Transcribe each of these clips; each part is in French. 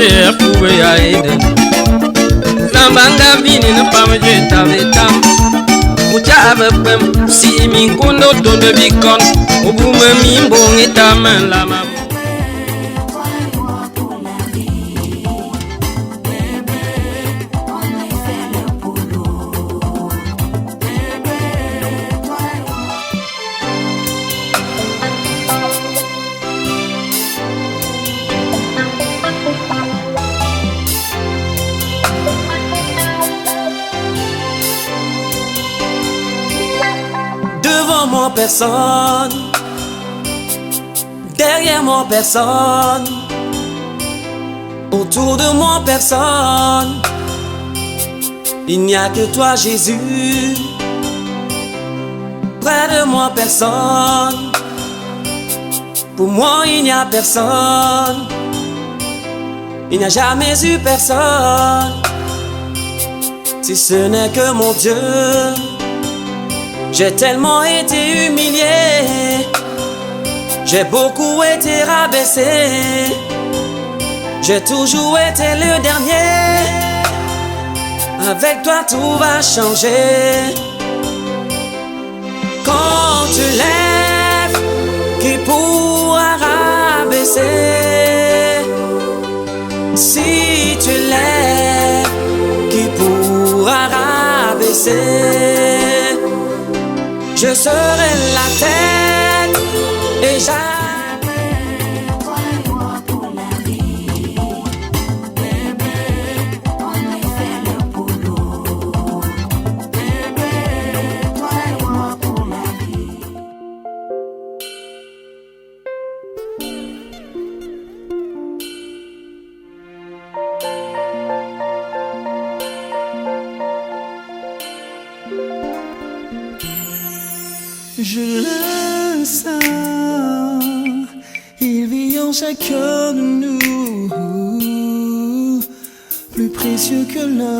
ver kuwe ya ede Zambanga bini na pamje taveta Uchave pem si mi kondo tondo bikon Obume mi mbongi tamen la maman Devant moi personne, derrière moi personne, autour de moi personne. Il n'y a que toi Jésus, près de moi personne. Pour moi il n'y a personne, il n'y a jamais eu personne. Si ce n'est que mon Dieu. J'ai tellement été humilié, j'ai beaucoup été rabaissé, j'ai toujours été le dernier. Avec toi tout va changer. Quand tu lèves, qui pourra rabaisser? Si tu lèves, qui pourra rabaisser? Je serai la tête et jamais toi et moi pour la vie. Bébé, on est fait le boulot. Bébé, toi et moi pour la vie. Je le sens, il vit en chacun de nous, plus précieux que l'or.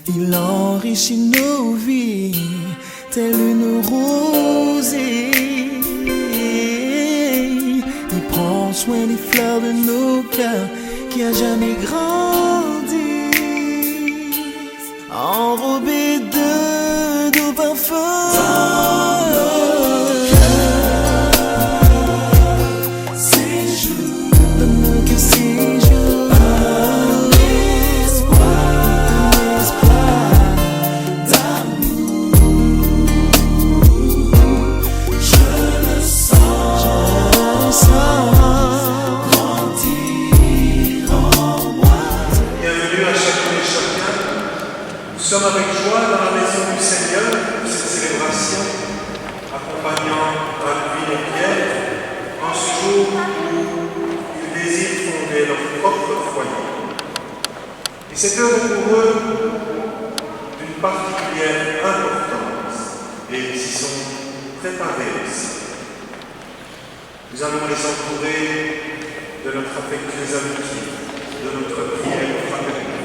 Il enrichit nos vies, telles une rosée. Il prend soin des fleurs de nos cœurs qui a jamais grandi, enrobé de parfum. Nous sommes avec joie dans la maison du Seigneur pour cette célébration, accompagnant Alvin et Pierre en ce jour où ils désirent fonder leur propre foyer. Et c'est heure pour eux d'une particulière importance et ils s'y sont préparés aussi. Nous allons les entourer de notre affectueuse amitié, de notre prière fraternelle.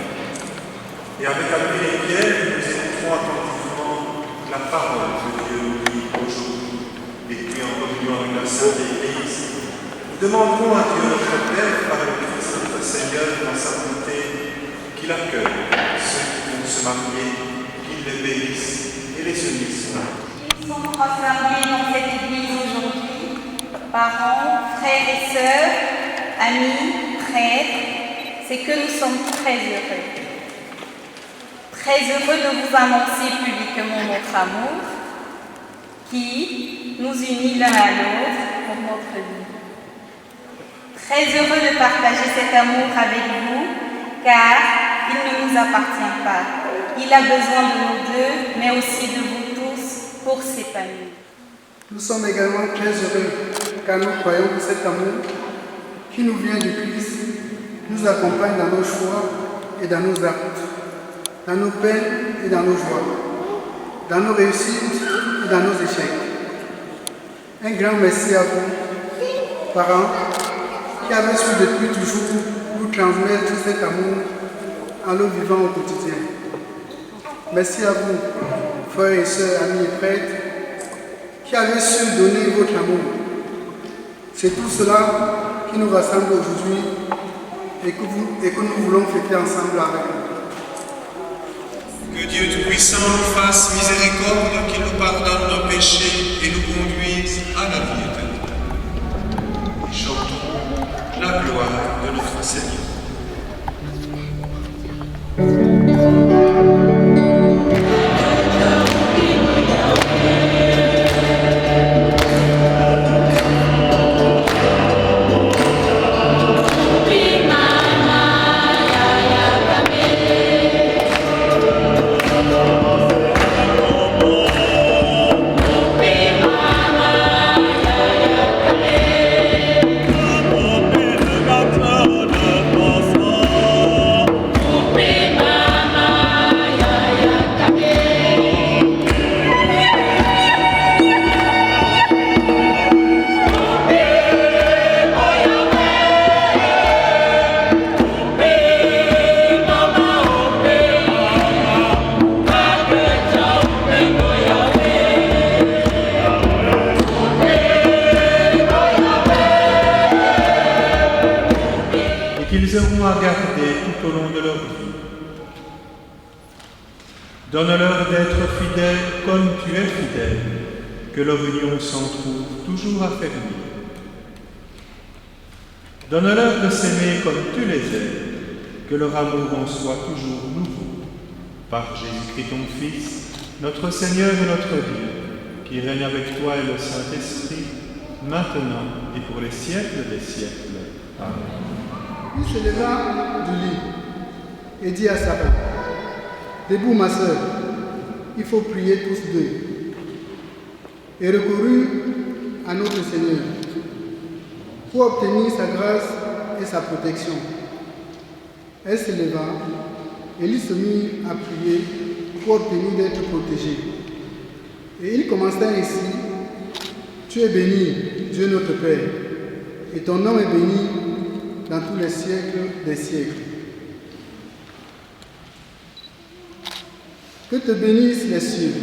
Et avec Alvin et Pierre, nous écoutons attentivement la parole de Dieu qui aujourd'hui, et puis en communion avec la Sainte Église, nous demanderons à Dieu notre Père, par le Christ notre Seigneur, dans sa bonté, qu'il accueille ceux qui vont se marier, qu'il les bénisse et les unisse. Ils sont rassemblés dans cette église aujourd'hui, parents, frères et sœurs, amis, prêtres, c'est que nous sommes très heureux. Très heureux de vous annoncer publiquement notre amour qui nous unit l'un à l'autre pour notre vie. Très heureux de partager cet amour avec vous car il ne nous appartient pas. Il a besoin de nous deux, mais aussi de vous tous pour s'épanouir. Nous sommes également très heureux car nous croyons que cet amour qui nous vient du Christ nous accompagne dans nos choix et dans nos actes, dans nos peines et dans nos joies, dans nos réussites et dans nos échecs. Un grand merci à vous, parents, qui avez su depuis toujours nous transmettre cet amour en le vivant au quotidien. Merci à vous, frères et sœurs, amis et prêtres, qui avez su donner votre amour. C'est tout cela qui nous rassemble aujourd'hui et que nous voulons fêter ensemble avec vous. Que Dieu Tout-Puissant nous fasse miséricorde, qu'il nous pardonne nos péchés et nous conduise à la vie éternelle. Et chantons la gloire de notre Seigneur. Qu'ils auront à garder tout au long de leur vie. Donne-leur d'être fidèles comme tu es fidèle, que leur union s'en trouve toujours affermie. Donne-leur de s'aimer comme tu les aimes, que leur amour en soit toujours nouveau. Par Jésus-Christ ton Fils, notre Seigneur et notre Dieu, qui règne avec toi et le Saint-Esprit, maintenant et pour les siècles des siècles. Amen. Il se leva du lit et dit à Sarah, « Debout, ma sœur, il faut prier tous deux. » Et recourut à notre Seigneur pour obtenir sa grâce et sa protection. Elle se leva et il se mit à prier pour obtenir d'être protégé. Et il commença ainsi, « Tu es béni, Dieu notre Père, et ton nom est béni dans tous les siècles des siècles. Que te bénissent les cieux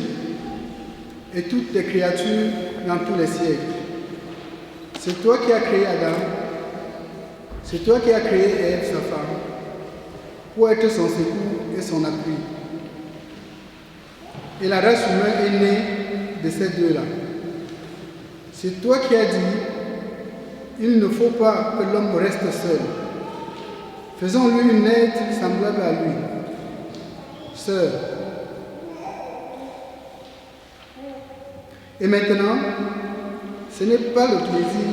et toutes tes créatures dans tous les siècles. C'est toi qui as créé Adam, c'est toi qui as créé Ève, sa femme, pour être son secours et son appui. Et la race humaine est née de ces deux-là. C'est toi qui as dit, il ne faut pas que l'homme reste seul. Faisons-lui une aide semblable à lui. Sœur. Et maintenant, ce n'est pas le plaisir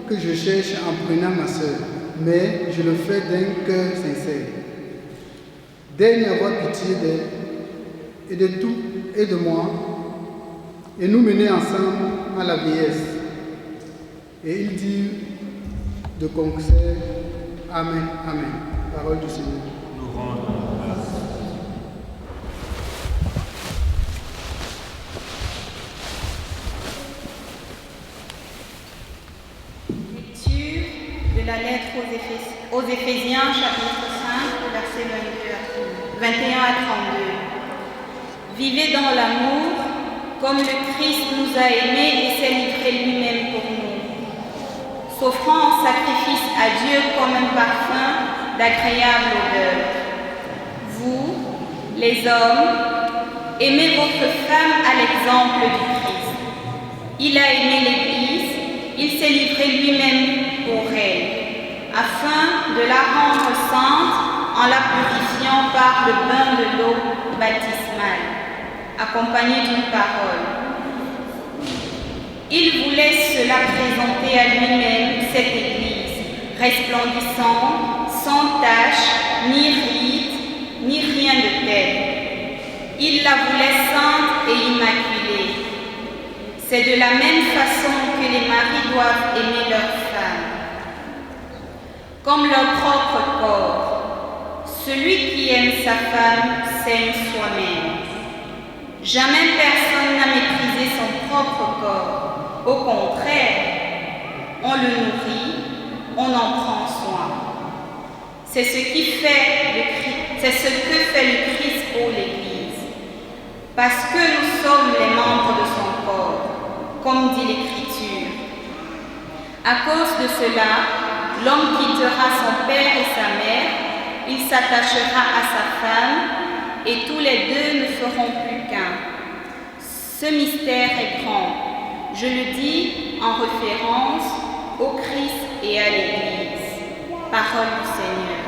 que je cherche en prenant ma sœur, mais je le fais d'un cœur sincère. Daigne avoir pitié d'elle et de tout et de moi, et nous mener ensemble à la vieillesse. Et il dit de concert, Amen, Amen. Parole du Seigneur. Nous rendons grâce. Lecture de la lettre aux Éphésiens, chapitre 5, versets 21 à 32. Vivez dans l'amour, comme le Christ nous a aimés et s'est livré lui-même pour nous, s'offrant en sacrifice à Dieu comme un parfum d'agréable odeur. Vous, les hommes, aimez votre femme à l'exemple du Christ. Il a aimé l'Église, il s'est livré lui-même pour elle, afin de la rendre sainte en la purifiant par le bain de l'eau baptismale, accompagné d'une parole. Il voulait se la présenter à lui-même, cette Église, resplendissante, sans tache, ni ride, ni rien de tel. Il la voulait sainte et immaculée. C'est de la même façon que les maris doivent aimer leurs femmes, comme leur propre corps. Celui qui aime sa femme s'aime soi-même. Jamais personne n'a méprisé son propre corps. Au contraire, on le nourrit, on en prend soin. C'est ce que fait le Christ pour l'Église. Parce que nous sommes les membres de son corps, comme dit l'Écriture. À cause de cela, L'homme quittera son père et sa mère, il s'attachera à sa femme, et tous les deux ne feront plus qu'un. Ce mystère est grand. Je le dis en référence au Christ et à l'Église. Parole du Seigneur.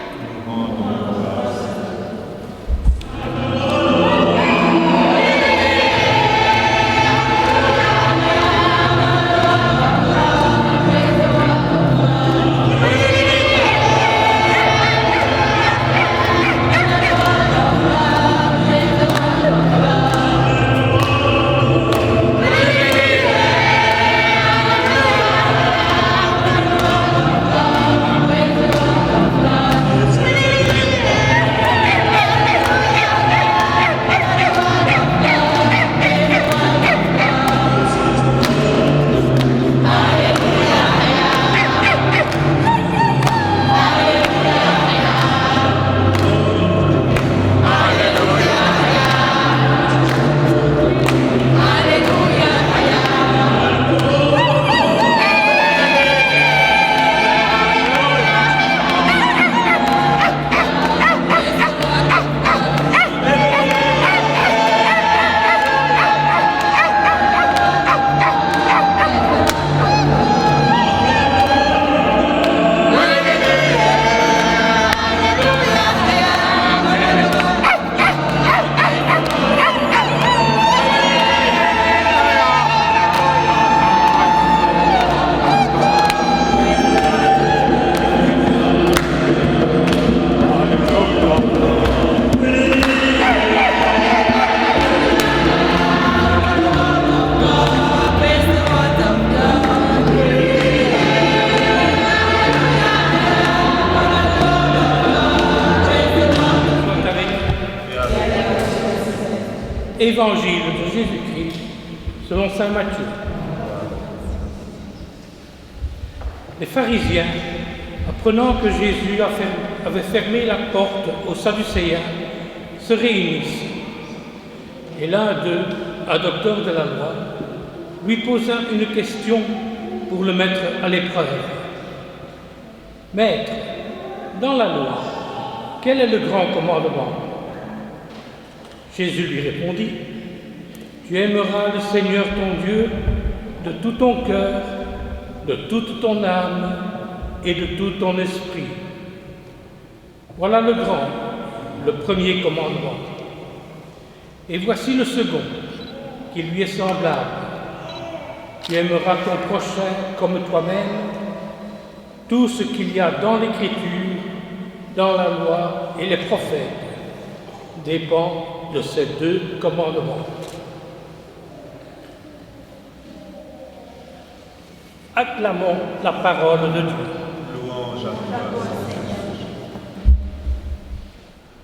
Évangile de Jésus-Christ selon saint Matthieu. Les pharisiens, apprenant que Jésus avait fermé la porte aux Sadducéens, se réunissent. Et l'un d'eux, un docteur de la loi, lui posa une question pour le mettre à l'épreuve. « Maître, dans la loi, quel est le grand commandement ?» Jésus lui répondit, « Tu aimeras le Seigneur ton Dieu de tout ton cœur, de toute ton âme et de tout ton esprit. Voilà le grand, le premier commandement. Et voici le second, qui lui est semblable. Tu aimeras ton prochain comme toi-même. Tout ce qu'il y a dans l'Écriture, dans la loi et les prophètes dépend de ces deux commandements. » Acclamons la parole de Dieu. Louange à toi, Seigneur.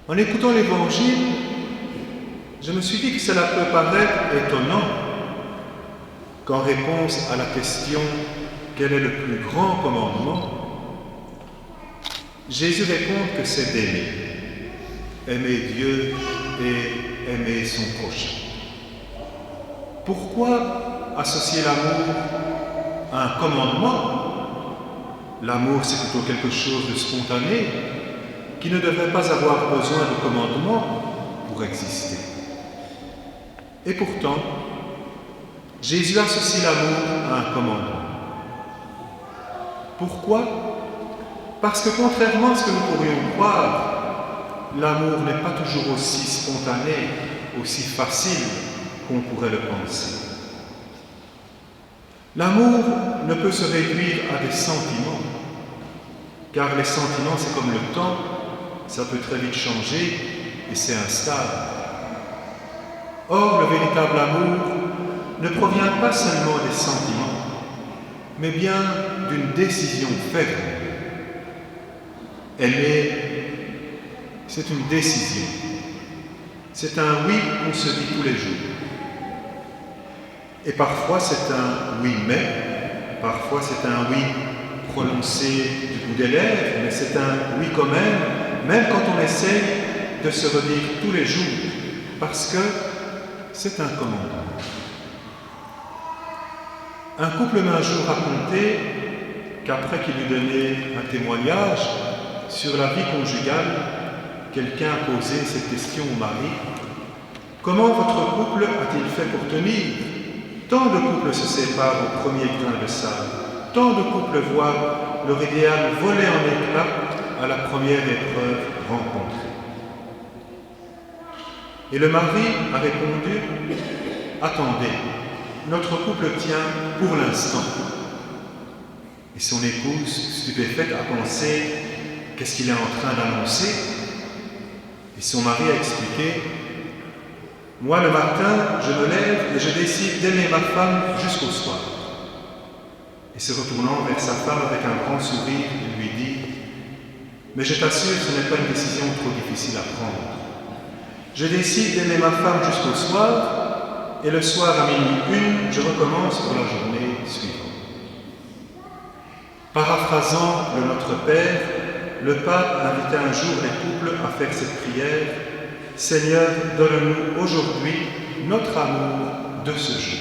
En écoutant l'Évangile, je me suis dit que cela peut paraître étonnant qu'en réponse à la question « Quel est le plus grand commandement ?», Jésus répond que c'est d'aimer. Aimer Dieu et aimer son prochain. Pourquoi associer l'amour à un commandement? L'amour, c'est plutôt quelque chose de spontané qui ne devrait pas avoir besoin de commandement pour exister. Et pourtant, Jésus associe l'amour à un commandement. Pourquoi? Parce que contrairement à ce que nous pourrions croire, l'amour n'est pas toujours aussi spontané, aussi facile qu'on pourrait le penser. L'amour ne peut se réduire à des sentiments, car les sentiments, c'est comme le temps, ça peut très vite changer et c'est instable. Or, le véritable amour ne provient pas seulement des sentiments, mais bien d'une décision ferme. Aimer, c'est une décision. C'est un oui qu'on se dit tous les jours. Et parfois c'est un oui mais, parfois c'est un oui prononcé du bout des lèvres, mais c'est un oui quand même quand on essaie de se redire tous les jours, parce que c'est un commandement. Un couple m'a un jour raconté qu'après qu'il eut donné un témoignage sur la vie conjugale, quelqu'un a posé cette question au mari. Comment votre couple a-t-il fait pour tenir? Tant de couples se séparent au premier grain de sable. Tant de couples voient leur idéal voler en éclats à la première épreuve rencontrée. Et le mari a répondu, attendez, notre couple tient pour l'instant. Et son épouse, stupéfaite, a pensé, qu'est-ce qu'il est en train d'annoncer? Et son mari a expliqué, moi le matin, je me lève et je décide d'aimer ma femme jusqu'au soir. Et se retournant vers sa femme avec un grand sourire, il lui dit, mais je t'assure, ce n'est pas une décision trop difficile à prendre. Je décide d'aimer ma femme jusqu'au soir, et le soir à minuit 1, je recommence pour la journée suivante. Paraphrasant le Notre Père, le pape invitait un jour les couples à faire cette prière, Seigneur, donne-nous aujourd'hui notre amour de ce jour.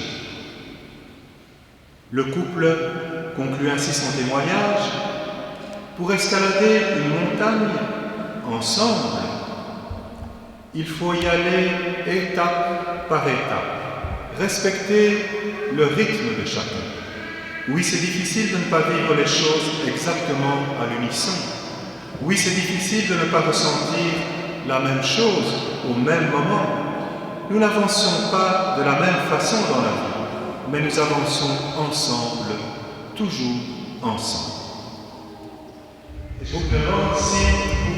Le couple conclut ainsi son témoignage. Pour escalader une montagne ensemble, il faut y aller étape par étape, respecter le rythme de chacun. Oui, c'est difficile de ne pas vivre les choses exactement à l'unisson. Oui, c'est difficile de ne pas ressentir la même chose au même moment. Nous n'avançons pas de la même façon dans la vie, mais nous avançons ensemble, toujours ensemble. Et je vous demande si vous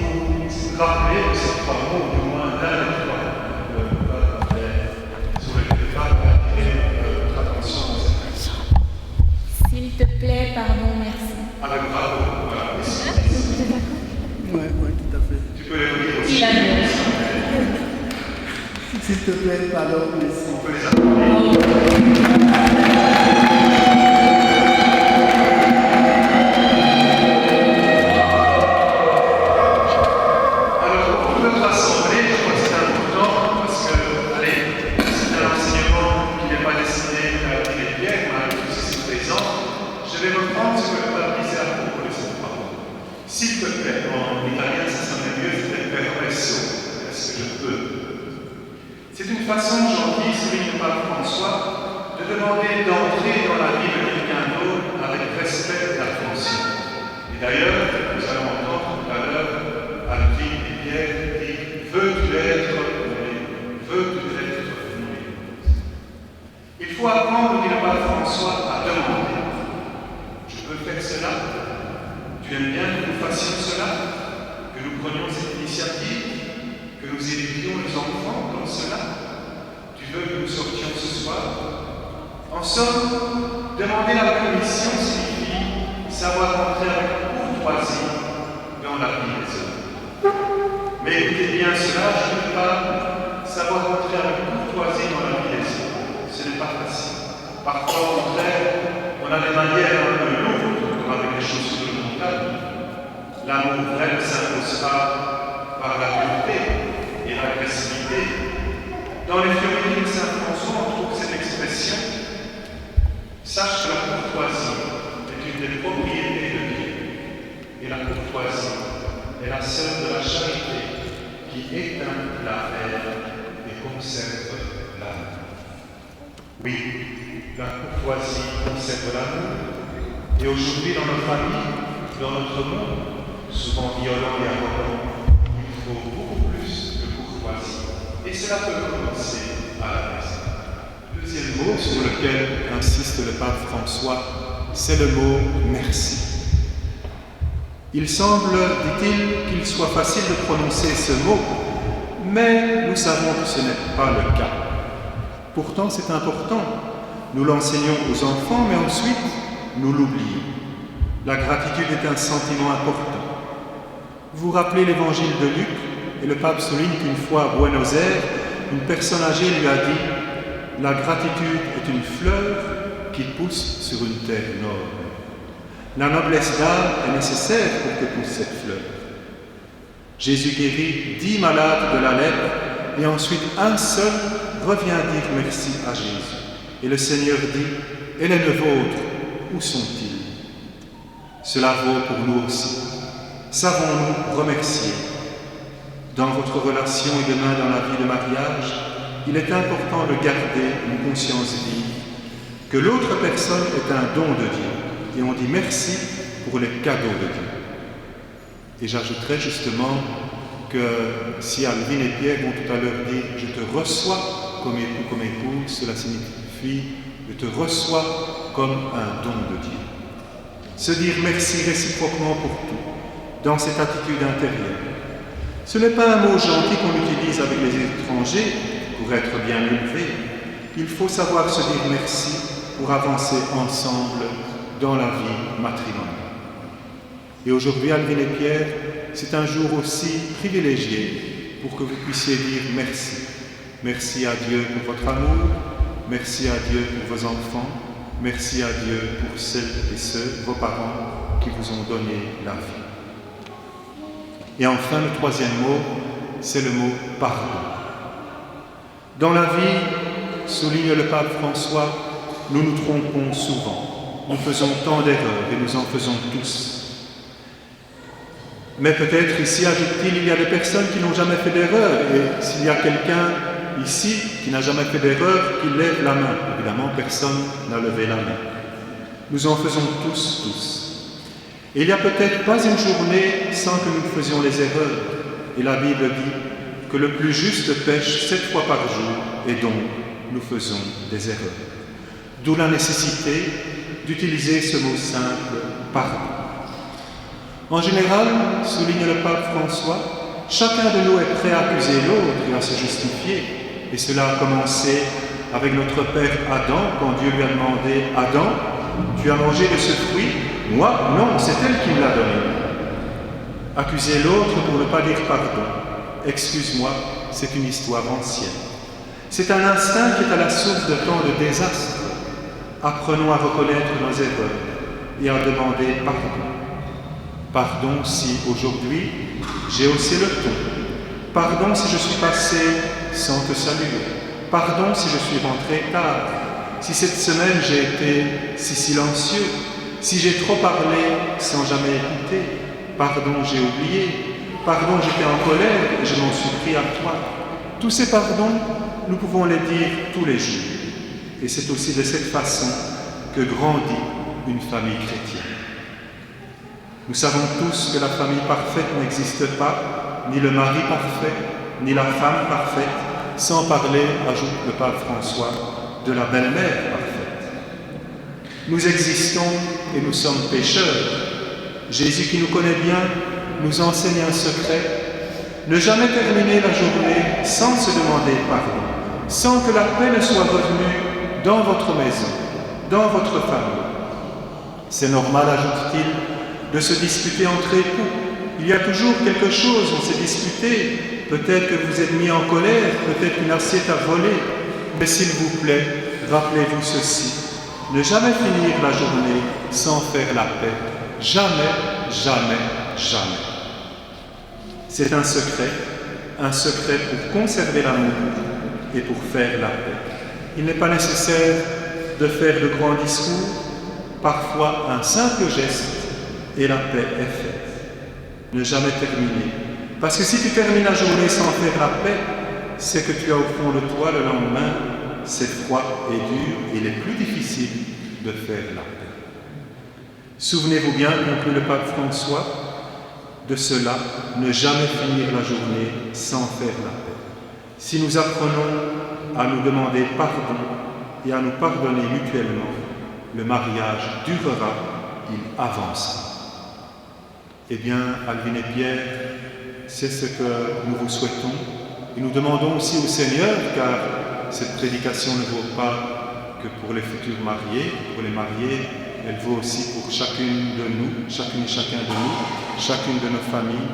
vous rappelez de ces trois mots, du moins d'un des trois, sur lesquels pas attirer votre attention dans cette question. S'il te plaît, pardon, merci. Avec bravo, voilà. Oui, tout à fait. Tu peux les relire aussi. Il a bien. S'il te plaît, pardon, merci. On peut les applaudir. S'il te plaît, en italien, ça sonnerait mieux, c'était permesso. Est-ce que je peux? C'est une façon gentille, souligne le pape François, de demander d'entrer dans la vie de quelqu'un d'autre avec respect et attention. Et d'ailleurs, nous allons entendre tout à l'heure Alvin et Pierre dire veux-tu être mon veux-tu être mon épouse? Il faut apprendre, dit le pape François, à demander. Je peux faire cela? Tu aimes bien que nous fassions cela? Que nous prenions cette initiative? Que nous éduquions les enfants comme cela? Tu veux que nous sortions ce soir? En somme, demander la permission signifie savoir entrer avec courtoisie dans la vie des autres. Mais écoutez bien cela, je ne veux pas savoir entrer avec courtoisie dans la vie des autres. Ce n'est pas facile. Parfois, au contraire, on a des manières un peu lourdes, comme avec les chaussures de montagne. L'amour vrai ne s'impose pas par la dureté et l'agressivité. Dans les Théories de Saint François, on trouve cette expression « Sache que la courtoisie est une des propriétés de Dieu, et la courtoisie est la sœur de la charité qui éteint la haine et conserve l'amour. » Oui, la courtoisie conserve l'amour, et aujourd'hui dans nos familles, dans notre monde, souvent violent et arrogant, il faut beaucoup plus de courtoisie. Et cela peut commencer à la maison. Le deuxième mot sur lequel insiste le pape François, c'est le mot merci. Il semble, dit-il, qu'il soit facile de prononcer ce mot, mais nous savons que ce n'est pas le cas. Pourtant, c'est important. Nous l'enseignons aux enfants, mais ensuite, nous l'oublions. La gratitude est un sentiment important. Vous rappelez l'évangile de Luc, et le pape souligne qu'une fois à Buenos Aires, une personne âgée lui a dit « La gratitude est une fleur qui pousse sur une terre noble. » La noblesse d'âme est nécessaire pour que pousse cette fleur. Jésus guérit 10 malades de la lèpre, et ensuite un seul revient dire merci à Jésus. Et le Seigneur dit « Et les 9 autres, où sont-ils » Cela vaut pour nous aussi. Savons-nous remercier? Dans votre relation et demain dans la vie de mariage, il est important de garder une conscience vive que l'autre personne est un don de Dieu et on dit merci pour les cadeaux de Dieu. Et j'ajouterai justement que si Alvin et Pierre vont tout à l'heure dire « je te reçois comme époux, comme épouse », cela signifie « je te reçois comme un don de Dieu ». Se dire merci réciproquement pour tout, dans cette attitude intérieure. Ce n'est pas un mot gentil qu'on utilise avec les étrangers pour être bien élevé. Il faut savoir se dire merci pour avancer ensemble dans la vie matrimoniale. Et aujourd'hui, Alvin et Pierre, c'est un jour aussi privilégié pour que vous puissiez dire merci. Merci à Dieu pour votre amour, merci à Dieu pour vos enfants, merci à Dieu pour celles et ceux, vos parents, qui vous ont donné la vie. Et enfin, le troisième mot, c'est le mot pardon. Dans la vie, souligne le pape François, nous nous trompons souvent. Nous faisons tant d'erreurs et nous en faisons tous. Mais peut-être ici, ajoute-t-il, il y a des personnes qui n'ont jamais fait d'erreur. Et s'il y a quelqu'un ici qui n'a jamais fait d'erreur, qu'il lève la main. Évidemment, personne n'a levé la main. Nous en faisons tous. Et il n'y a peut-être pas une journée sans que nous faisions les erreurs. Et la Bible dit que le plus juste pêche 7 fois par jour, et donc nous faisons des erreurs. D'où la nécessité d'utiliser ce mot simple, pardon. En général, souligne le pape François, chacun de nous est prêt à accuser l'autre et à se justifier. Et cela a commencé avec notre père Adam, quand Dieu lui a demandé « Adam, tu as mangé de ce fruit ?» « Moi, non, c'est elle qui me l'a donné. » Accuser l'autre pour ne pas dire pardon. Excuse-moi, c'est une histoire ancienne. C'est un instinct qui est à la source de tant de désastres. Apprenons à reconnaître nos erreurs et à demander pardon. Pardon si aujourd'hui j'ai haussé le ton. Pardon si je suis passé sans te saluer. Pardon si je suis rentré tard. Si cette semaine j'ai été si silencieux. Si j'ai trop parlé sans jamais écouter, pardon, j'ai oublié, pardon, j'étais en colère et je m'en suis pris à toi. Tous ces pardons, nous pouvons les dire tous les jours. Et c'est aussi de cette façon que grandit une famille chrétienne. Nous savons tous que la famille parfaite n'existe pas, ni le mari parfait, ni la femme parfaite, sans parler, ajoute le pape François, de la belle-mère parfaite. Nous existons et nous sommes pécheurs. Jésus qui nous connaît bien nous enseigne un secret. Ne jamais terminer la journée sans se demander pardon, sans que la paix ne soit revenue dans votre maison, dans votre famille. C'est normal, ajoute-t-il, de se disputer entre époux. Il y a toujours quelque chose, on s'est disputé. Peut-être que vous êtes mis en colère, peut-être une assiette a volé. Mais s'il vous plaît, rappelez-vous ceci. Ne jamais finir la journée sans faire la paix. Jamais, jamais, jamais. C'est un secret pour conserver l'amour et pour faire la paix. Il n'est pas nécessaire de faire de grands discours. Parfois, un simple geste et la paix est faite. Ne jamais terminer. Parce que si tu termines la journée sans faire la paix, c'est que tu as au fond de toi le lendemain, c'est froid et dur, et il est plus difficile de faire la paix. Souvenez-vous bien, conclut le pape François, de cela, ne jamais finir la journée sans faire la paix. Si nous apprenons à nous demander pardon et à nous pardonner mutuellement, le mariage durera, il avancera. Eh bien, Alvin et Pierre, c'est ce que nous vous souhaitons. Et nous demandons aussi au Seigneur, car cette prédication ne vaut pas que pour les futurs mariés, pour les mariés, elle vaut aussi pour chacune de nous, chacune et chacun de nous, chacune de nos familles,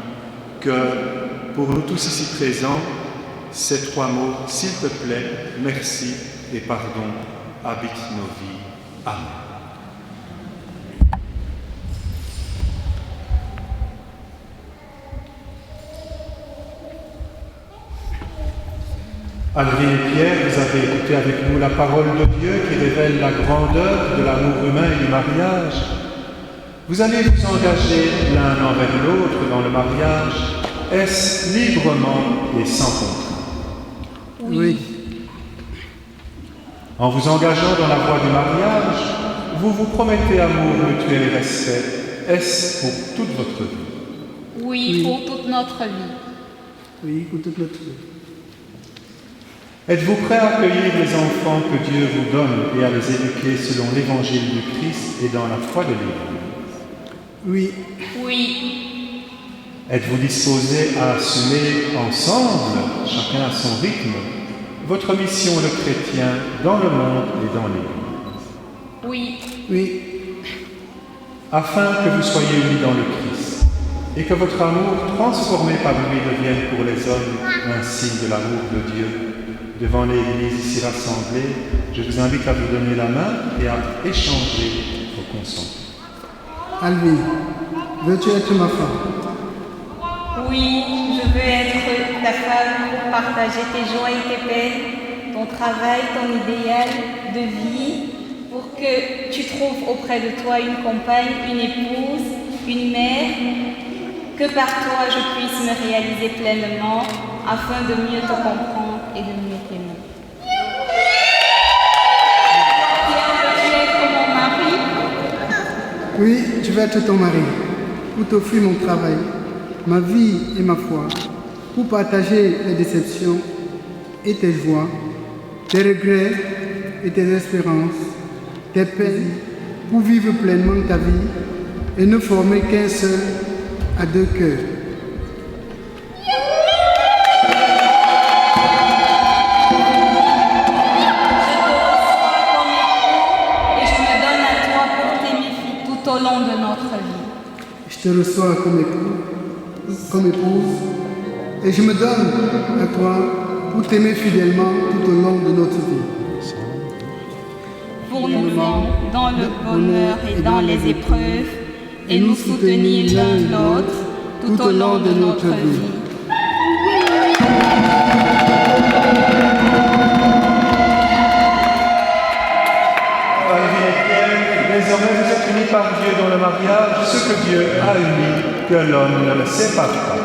que pour nous tous ici présents, ces 3 mots, s'il te plaît, merci et pardon, habitent nos vies. Amen. Alvin et Pierre, vous avez écouté avec nous la parole de Dieu qui révèle la grandeur de l'amour humain et du mariage. Vous allez vous engager l'un envers l'autre dans le mariage, est-ce librement et sans contrainte? Oui. En vous engageant dans la voie du mariage, vous vous promettez amour mutuel et respect, est-ce pour toute votre vie? Oui, pour toute notre vie. Oui, pour toute notre vie. Êtes-vous prêt à accueillir les enfants que Dieu vous donne et à les éduquer selon l'évangile du Christ et dans la foi de l'Église? Oui. Oui. Êtes-vous disposé à assumer ensemble, chacun à son rythme, votre mission de chrétien dans le monde et dans l'Église? Oui. Oui. Afin que vous soyez unis dans le Christ et que votre amour transformé par lui devienne pour les hommes un signe de l'amour de Dieu. Devant l'Église ici rassemblée, je vous invite à vous donner la main et à échanger vos consentements. Alvin, veux-tu être ma femme? Oui, je veux être ta femme pour partager tes joies et tes peines, ton travail, ton idéal de vie, pour que tu trouves auprès de toi une compagne, une épouse, une mère, que par toi je puisse me réaliser pleinement afin de mieux te comprendre et de mieux t'aimer. Veux-tu être mon mari? Oui, je vais être ton mari, pour t'offrir mon travail, ma vie et ma foi, pour partager les déceptions et tes joies, tes regrets et tes espérances, tes peines, pour vivre pleinement ta vie et ne former qu'un seul à deux cœurs. Au long de notre vie. Je te reçois comme époux, comme épouse, et je me donne à toi pour t'aimer fidèlement tout au long de notre vie. Pour nous vivre dans le bonheur et dans les épreuves, et nous soutenir l'un l'autre tout au long de notre vie. Désormais, vous êtes unis par Dieu dans le mariage, ce que Dieu a uni, que l'homme ne le sépare pas.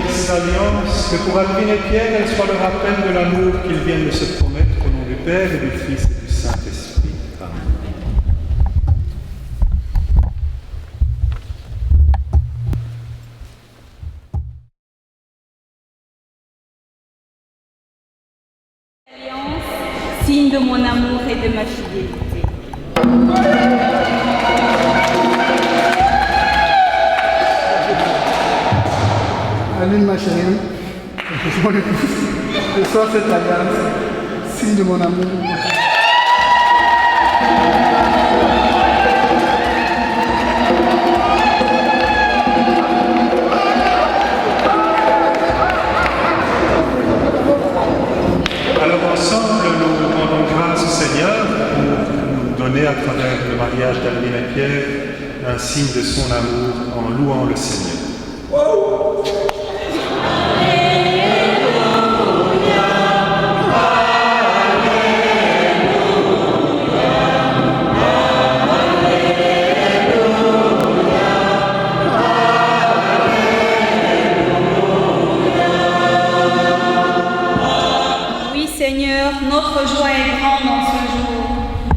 Cette alliance, que pour Alvin et Pierre, elle soit le rappel de l'amour qu'ils viennent de se promettre au nom du Père et du Fils et du Saint-Esprit. Amen. Signe de mon amour et de ma fidélité. Aline, ma chérie, je sors cette alliance, signe de mon amour. Alors ensemble, nous rendons grâce au Seigneur pour nous donner à travers le mariage d'Alvin et Pierre un signe de son amour en louant le Seigneur. Seigneur, notre joie est grande en ce jour.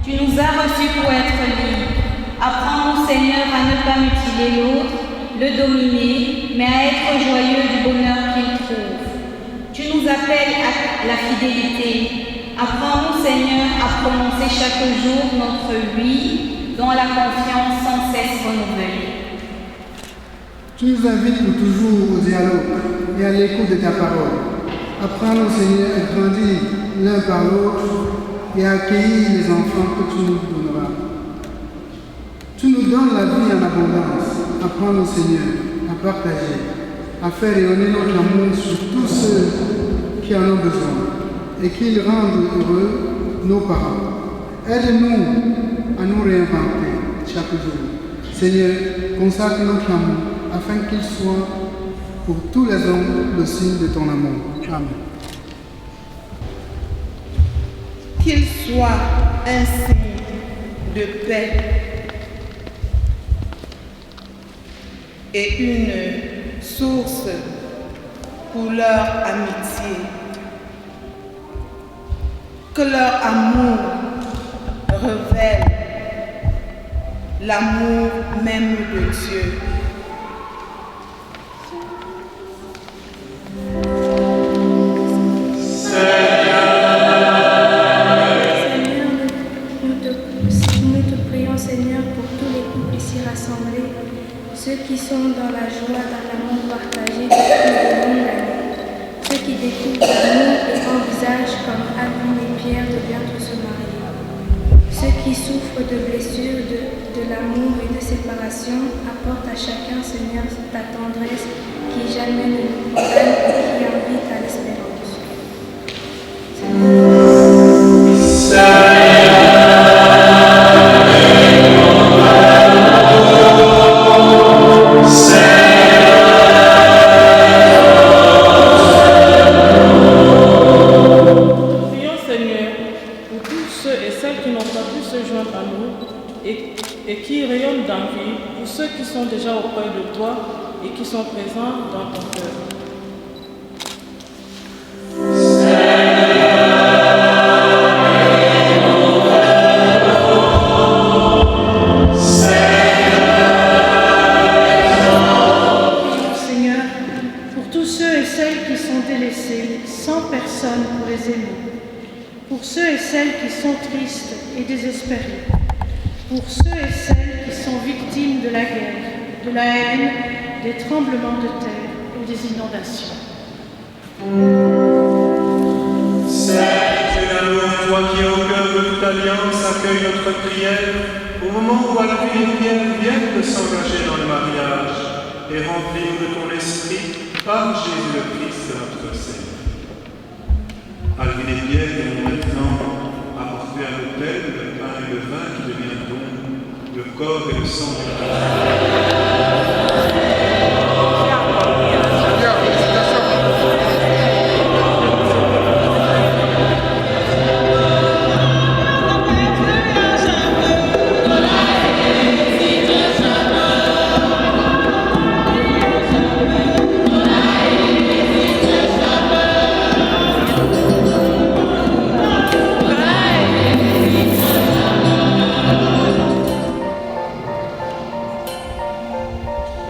Tu nous as reçus pour être libres. Apprends-nous, Seigneur, à ne pas mutiler l'autre, le dominer, mais à être joyeux du bonheur qu'il trouve. Tu nous appelles à la fidélité. Apprends-nous, Seigneur, à prononcer chaque jour notre oui, dans la confiance sans cesse renouvelée. Tu nous invites pour toujours au dialogue et à l'écoute de ta parole. Apprends-nous, Seigneur, à grandir l'un par l'autre et à accueillir les enfants que tu nous donneras. Tu nous donnes la vie en abondance. Apprends-nous, Seigneur, à partager, à faire rayonner notre amour sur tous ceux qui en ont besoin et qu'ils rendent heureux nos parents. Aide-nous à nous réinventer chaque jour. Seigneur, consacre notre amour afin qu'il soit pour tous les hommes le signe de ton amour. Amen. Qu'il soit sois un signe de paix et une source pour leur amitié. Que leur amour révèle l'amour même de Dieu. Nous te prions, Seigneur, pour tous les couples ici rassemblés, ceux qui sont dans la joie, dans l'amour partagé depuis de longues années, ceux qui découvrent l'amour et envisagent comme Alvin et Pierre de bientôt se marier, ceux qui souffrent de blessures, de l'amour et de séparation, apporte à chacun, Seigneur, ta tendresse qui jamais ne nous condamne et qui invite à l'espérance. Et qui rayonnent d'envie pour ceux qui sont déjà auprès de toi et qui sont présents dans ton cœur. Seigneur, pour tous ceux et celles qui sont délaissés, sans personne pour les aimer, pour ceux et celles qui sont tristes et désespérés, pour ceux et celles qui sont victimes de la guerre, de la haine, des tremblements de terre et des inondations. Seigneur, l'amour, toi qui es au cœur de toute alliance, accueille notre prière au moment où Alvin et Pierre viennent de s'engager dans le mariage et remplis-nous de ton esprit par Jésus le Christ, notre Seigneur. Alvin et Pierre viennent maintenant apporter à l'autel le pain et le vin qui deviendront le corps et le sang du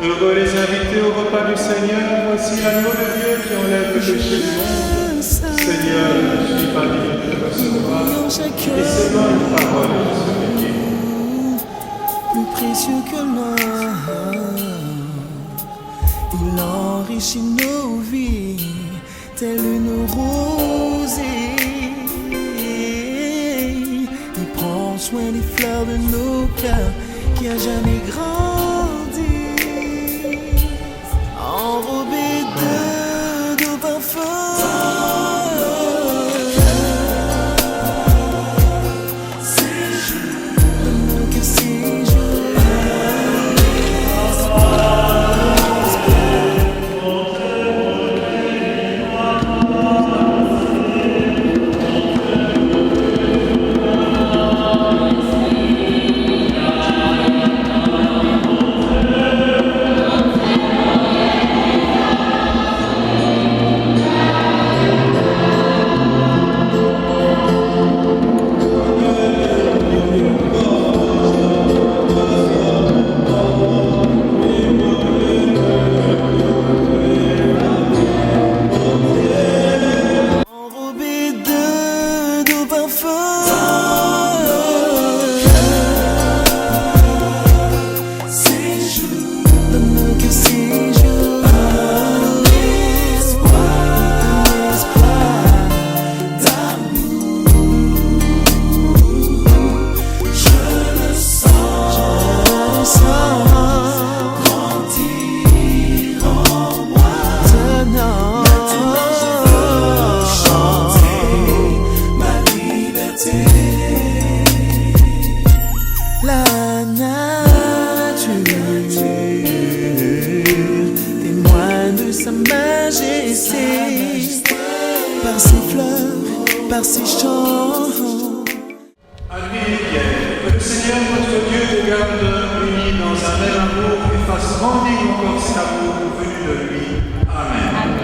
Heureux les invités au repas du Seigneur, voici l'agneau de Dieu qui enlève le péché du monde. Seigneur, je ne suis pas digne de recevoir, et seulement une parole de ce métier. Plus précieux que l'or, il enrichit nos vies, telle une rosée. Il prend soin des fleurs de nos cœurs qui a jamais grandi. Enrobé de parfum, l'amour que séjourne. Par ses fleurs, par ses chants, Alvin et Pierre, que le Seigneur votre Dieu vous garde unis dans un même amour et fasse grandir encore cet amour venu de lui. Amen.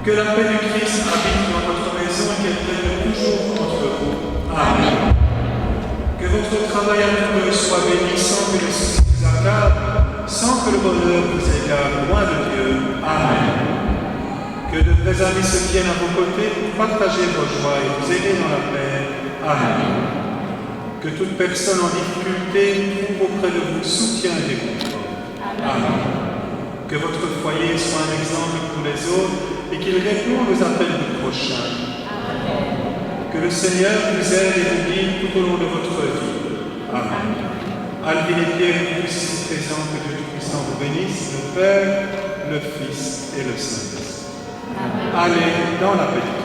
Que la paix du Christ habite dans votre maison et qu'elle règne toujours entre vous. Amen. Que votre travail amoureux soit béni sans que les soucis vous accablent, sans que le bonheur vous égare loin de Dieu. Amen. Que de vrais amis se tiennent à vos côtés pour partager vos joies et vous aider dans la paix. Amen. Que toute personne en difficulté trouve auprès de vous soutien et réconfort. Amen. Que votre foyer soit un exemple pour les autres et qu'il réponde aux appels du prochain. Amen. Que le Seigneur vous aide et vous guide tout au long de votre vie. Amen. Alvin et Pierre, tous ici présents, que Dieu Tout-Puissant vous bénisse, le Père, le Fils et le Saint-Esprit. Allez dans la paix du Christ.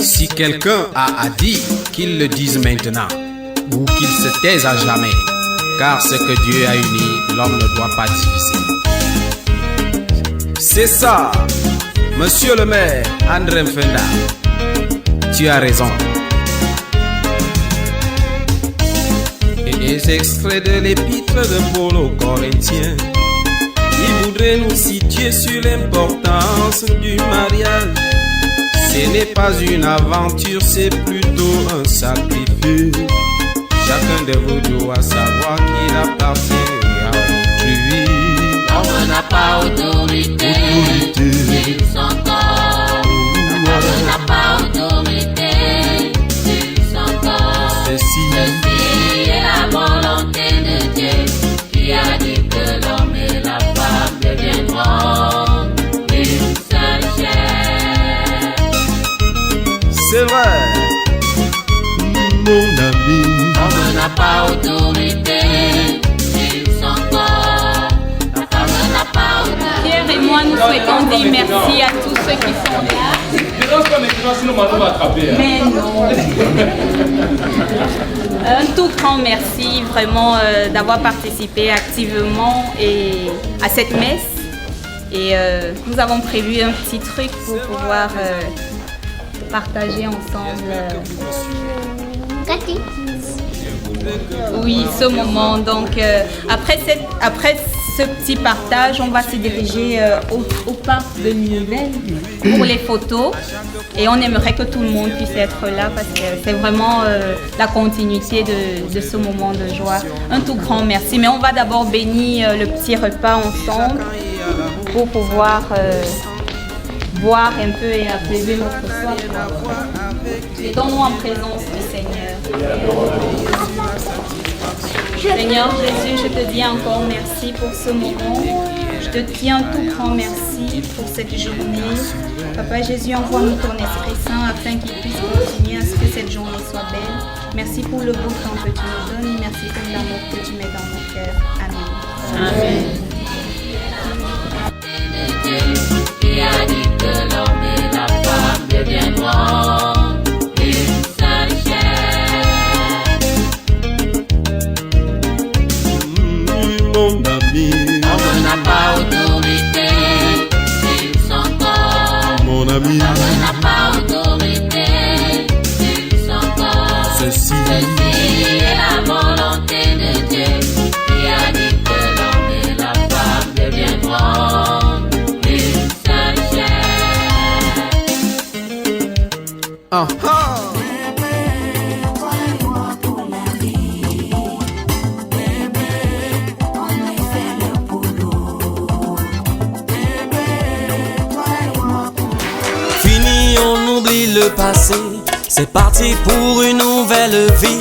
Si quelqu'un a à dire, qu'il le dise maintenant, ou qu'il se taise à jamais, car ce que Dieu a uni, l'homme ne doit pas diviser. C'est ça, monsieur le maire André Mfenda, tu as raison. Et des extraits de l'épître de Paul aux Corinthiens, il voudrait nous situer sur l'importance du mariage. Ce n'est pas une aventure, c'est plutôt un sacrifice. Chacun de vous doit savoir qu'il appartient à autrui. L'homme n'a pas autorité sur son corps. L'homme n'a pas autorité sur son corps. Ceci est la volonté de Dieu qui a dit que l'homme et la femme deviendront une seule chair. C'est vrai, mon ami. L'homme n'a pas autorité sur son corps. La femme n'a pas autorité. Pierre et moi, nous souhaitons dire merci à tous ceux qui sont là. Mais non. Un tout grand merci vraiment d'avoir participé activement à cette messe. Et nous avons prévu un petit truc pour pouvoir partager ensemble. Oui, ce moment. Donc, après ce petit partage, on va se diriger au parc de Nivelles pour les photos. Et on aimerait que tout le monde puisse être là parce que c'est vraiment la continuité de ce moment de joie. Un tout grand merci. Mais on va d'abord bénir le petit repas ensemble pour pouvoir boire un peu et apaiser notre soif. Mettons-nous en présence du Seigneur. Seigneur Jésus, je te dis encore merci pour ce moment. Je te dis un tout grand merci pour cette journée. Papa Jésus, envoie-nous ton Esprit Saint afin qu'il puisse continuer à ce que cette journée soit belle. Merci pour le beau temps que tu nous donnes et merci pour l'amour que tu mets dans nos cœurs. Amen. Amen. Dieu qui a dit que l'homme et la femme deviendront une seule chair. Mon ami, L'homme n'a pas autorité sur son corps. mon ami, L'homme n'a pas autorité sur son corps. ceci est la volonté de Dieu qui a dit que l'homme et la femme deviendront une seule chair. Fini, on oublie le passé. C'est parti pour une nouvelle vie.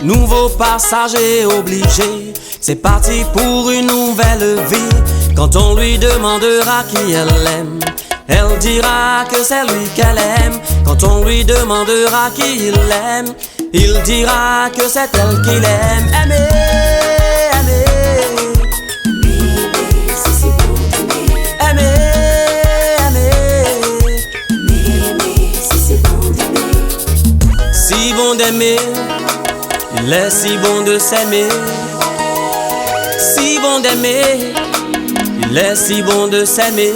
Nouveau passager obligé. C'est parti pour une nouvelle vie. Quand on lui demandera qui elle aime, elle dira que c'est lui qu'elle aime. Quand on lui demandera qui il aime, il dira que c'est elle qu'il aime. Aimer, aimer. Aimer, si bon d'aimer, il est si bon de s'aimer. Si bon d'aimer, il est si bon de s'aimer.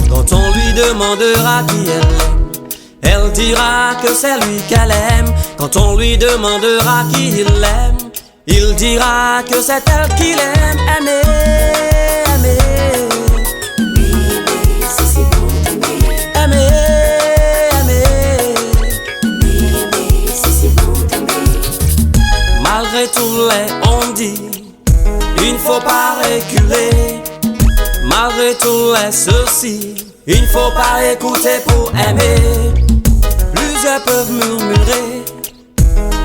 Quand on lui demandera qui elle aime, elle dira que c'est lui qu'elle aime. Quand on lui demandera qui il aime, il dira que c'est elle qu'il aime. Aimer, aimer. Aimer, malgré tous les on-dit, il ne faut pas reculer. Malgré tous les ceux-ci, il ne faut pas écouter pour aimer. Plusieurs peuvent murmurer,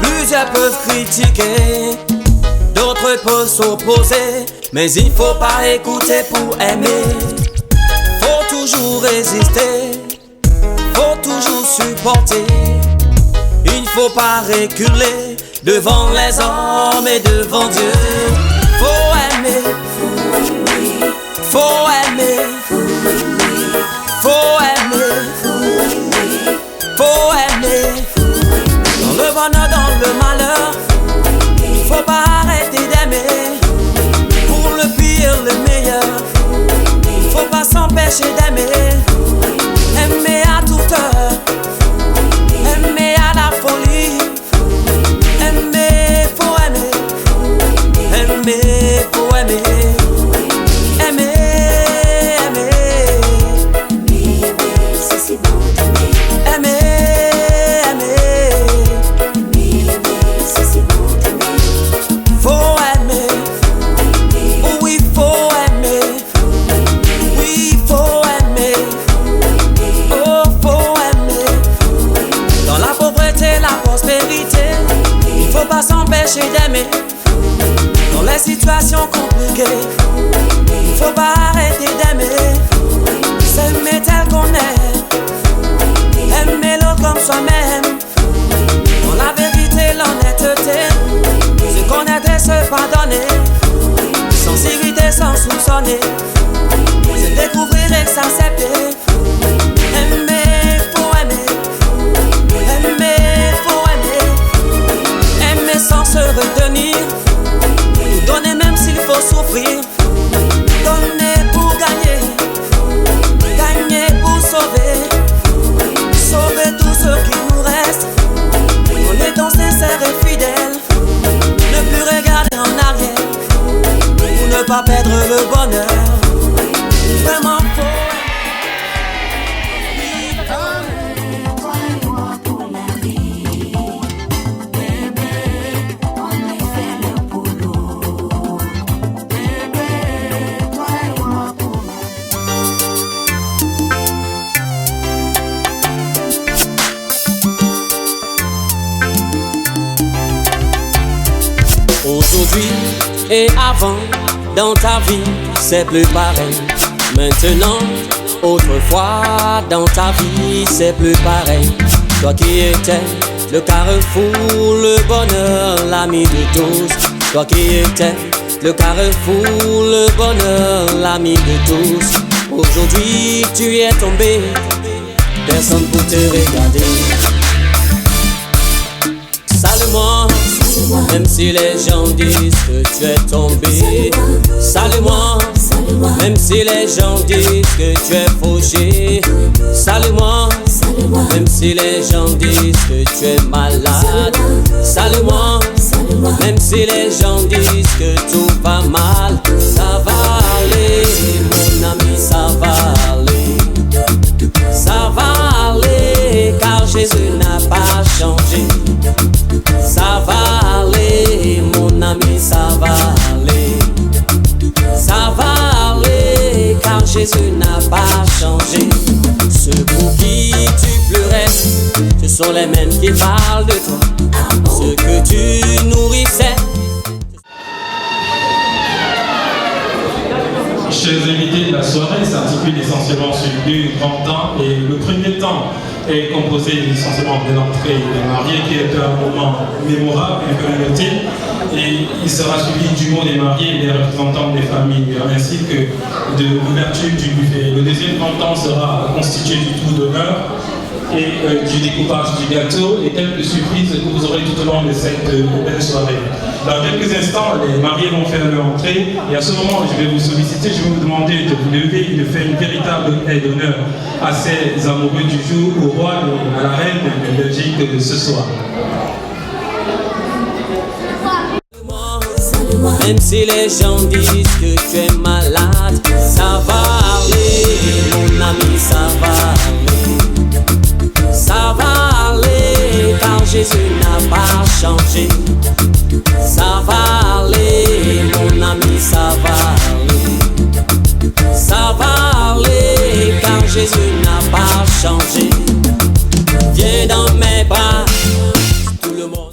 plusieurs peuvent critiquer, d'autres peuvent s'opposer, mais il ne faut pas écouter pour aimer. Faut toujours résister, faut toujours supporter. Il ne faut pas reculer devant les hommes et devant Dieu. Faut aimer, faut aimer, faut aimer, faut aimer. Dans le bonheur, dans le malheur, il faut pas arrêter d'aimer. Pour le pire, le meilleur, il faut pas s'empêcher d'aimer. Aimer à toute heure, aimer à la folie. Aimer, faut aimer. Aimer, faut aimer. Aimer, aimer. Aimer, aimer. Faut aimer. Oui, faut aimer. Oui, faut aimer. Oh, faut aimer. Dans la pauvreté, la prospérité, il faut pas s'empêcher d'aimer. Dans les situations compliquées, il faut pas arrêter d'aimer. S'aimer tel qu'on est, aimer l'autre comme soi-même. Dans la vérité, l'honnêteté, se connaître et se pardonner, sans s'irriter, sans soupçonner, se découvrir et s'accepter. Aimer, faut aimer. Aimer, faut aimer. Aimer sans se retenir, donner même s'il faut souffrir. Donner pour gagner, gagner pour sauver. Sauver tout ce qui nous reste, en étant sincère et fidèle. Ne plus regarder en arrière, pour ne pas perdre le bonheur. Vraiment faut. Aujourd'hui et avant, dans ta vie, c'est plus pareil. Maintenant, autrefois, dans ta vie, c'est plus pareil. Toi qui étais le carrefour, le bonheur, l'ami de tous. Toi qui étais le carrefour, le bonheur, l'ami de tous. Aujourd'hui tu es tombé, personne pour te regarder. Salue-moi, même si les gens disent que tu es tombé. Salue-moi, même si les gens disent que tu es fauché. Salue-moi, même si les gens disent que tu es malade. Salue-moi, même si les gens disent que tout va mal. Ça va aller, mon ami, ça va aller. Ça va aller, car Jésus n'a pas changé. Ça va aller, mon ami, ça va aller. Ça va aller, car Jésus n'a pas changé. Ceux pour qui tu pleurais, ce sont les mêmes qui parlent de toi. Ceux que tu nourrissais. Chers invités, la soirée s'articule essentiellement sur deux grands temps. Et le premier temps est composé essentiellement de l'entrée des mariés, qui est un moment mémorable et communauté. Et il sera suivi du mot des mariés et des représentants des familles, ainsi que de l'ouverture du buffet. Le deuxième grand temps sera constitué du tour d'honneur et du découpage du gâteau et quelques surprises que vous aurez tout au long de cette belle soirée. Dans quelques instants, les mariés vont faire leur entrée et à ce moment, je vais vous solliciter, je vais vous demander de vous lever et de faire une véritable aide d'honneur à ces amoureux du jour, au roi et à la reine de Belgique de ce soir. Même si les gens disent que tu es malade, ça va aller, mon ami, ça va aller. Ça va aller, car Jésus n'a pas changé. Ça va aller, mon ami, ça va aller. Ça va aller, car Jésus n'a pas changé. Viens dans mes bras, tout le monde.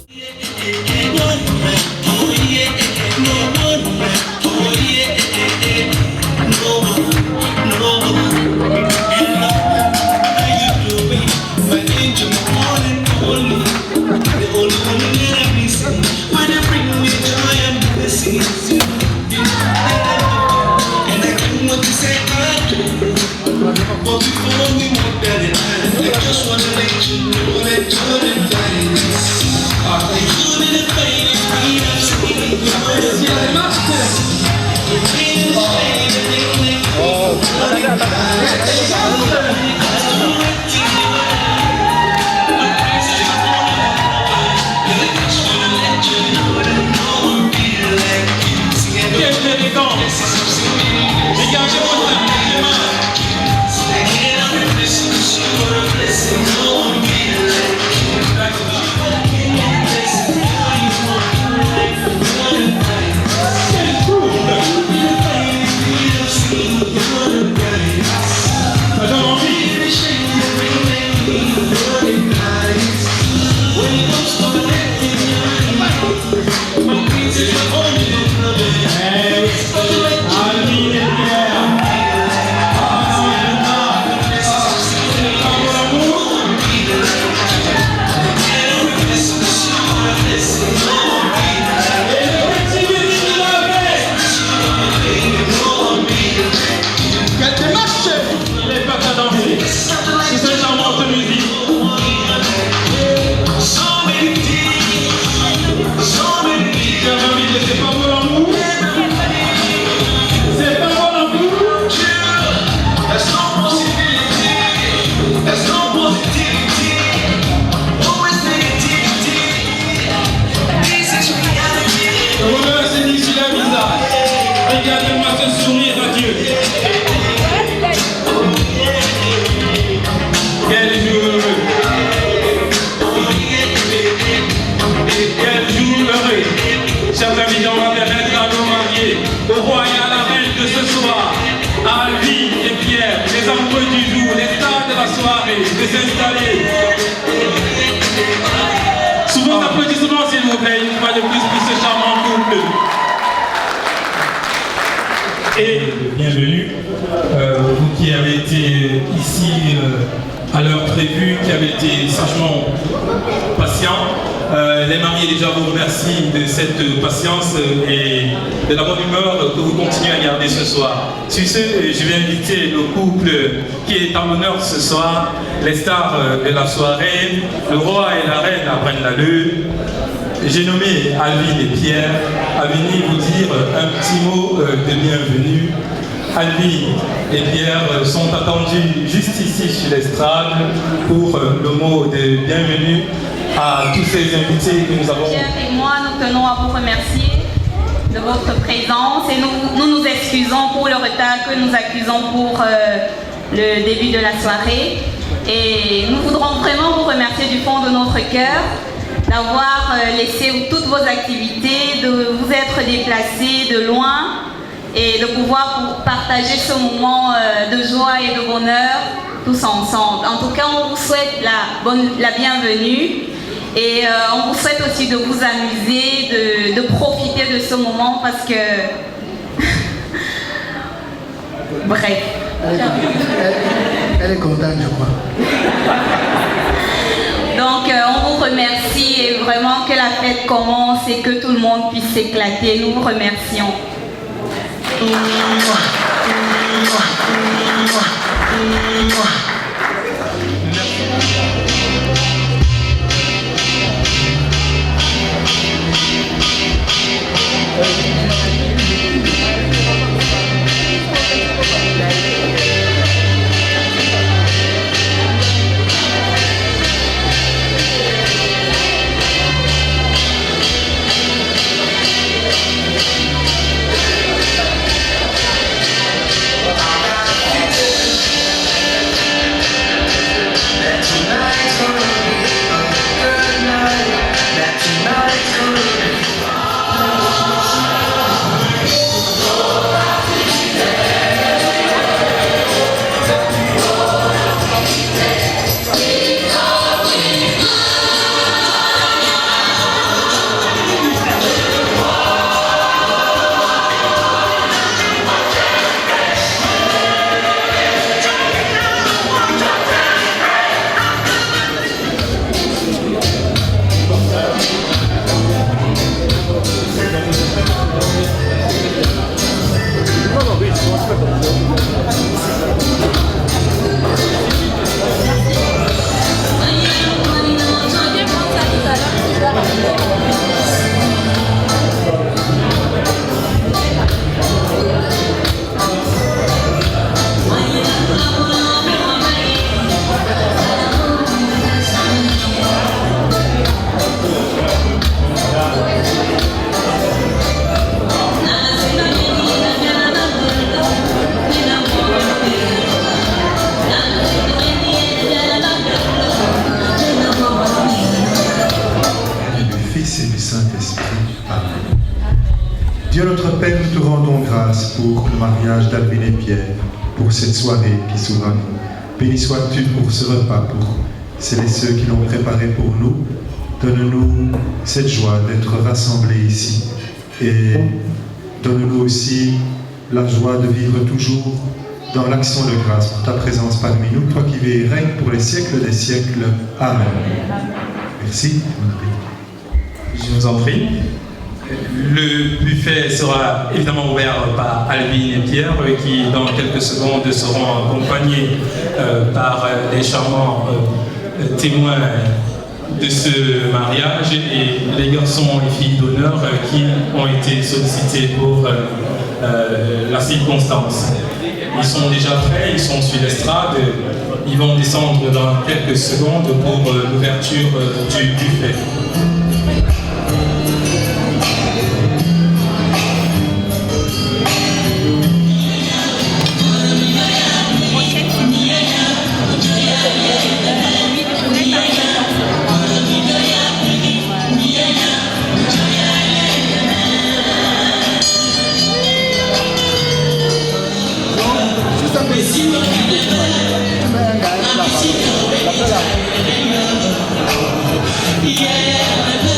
Souvent d'applaudissements s'il vous plaît, une fois de plus pour ce charmant couple. Et bienvenue, vous qui avez été ici à l'heure prévue, qui avez été sagement patients. Les mariés déjà vous remercient de cette patience et de la bonne humeur que vous continuez à garder ce soir. Sur ce, je vais inviter le couple qui est en honneur ce soir, les stars de la soirée, le roi et la reine apprennent la lune. J'ai nommé Alvin et Pierre à venir vous dire un petit mot de bienvenue. Alvin et Pierre sont attendus juste ici sur l'estrade pour le mot de bienvenue à tous ces invités que nous avons. Pierre et moi, nous tenons à vous remercier de votre présence et nous excusons pour le retard que nous accusons pour le début de la soirée. Et nous voudrons vraiment vous remercier du fond de notre cœur d'avoir laissé toutes vos activités, de vous être déplacés de loin et de pouvoir partager ce moment de joie et de bonheur tous ensemble. En tout cas, on vous souhaite la bienvenue et on vous souhaite aussi de vous amuser, de profiter de ce moment parce que... Bref. Elle est contente, je crois. Donc, on vous remercie et vraiment que la fête commence et que tout le monde puisse s'éclater. Nous vous remercions. Dieu notre Père, nous te rendons grâce pour le mariage d'Alvin et Pierre, pour cette soirée qui s'ouvre à nous. Béni sois-tu pour ce repas, pour celles et ceux qui l'ont préparé pour nous. Donne-nous cette joie d'être rassemblés ici et donne-nous aussi la joie de vivre toujours dans l'action de grâce pour ta présence parmi nous, toi qui vis et règnes pour les siècles des siècles. Amen. Merci. Je vous en prie. Le buffet sera évidemment ouvert par Alvin et Pierre qui dans quelques secondes seront accompagnés par les charmants témoins de ce mariage et les garçons et filles d'honneur qui ont été sollicités pour la circonstance. Ils sont déjà prêts, ils sont sur l'estrade, ils vont descendre dans quelques secondes pour l'ouverture du buffet. Yeah.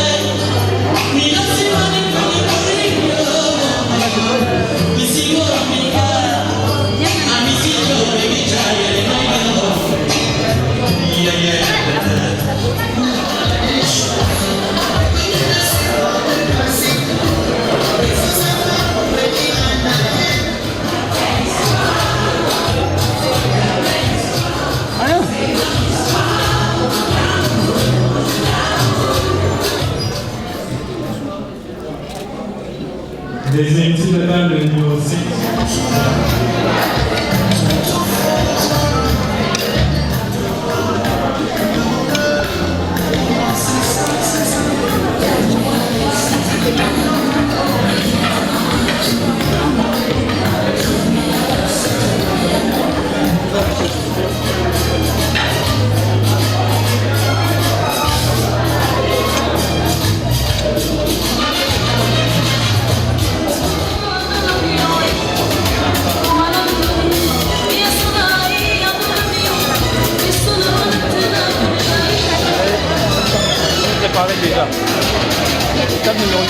Les héritiers de la table numéro 6. Déjà. Table numéro 8.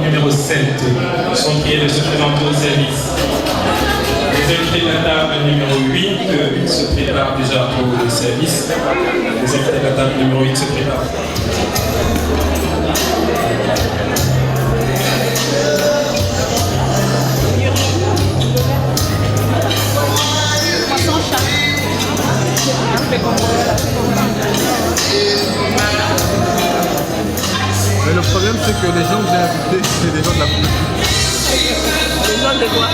Numéro 7, sont priés de se présenter au service. Les invités de la table numéro 8 se préparent déjà pour le service. Les invités de la table numéro 8 se préparent. Mais le problème, c'est que les gens que j'ai invités, c'est des gens de la politique. Les gens de quoi?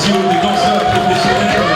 formation des danseurs professionnels.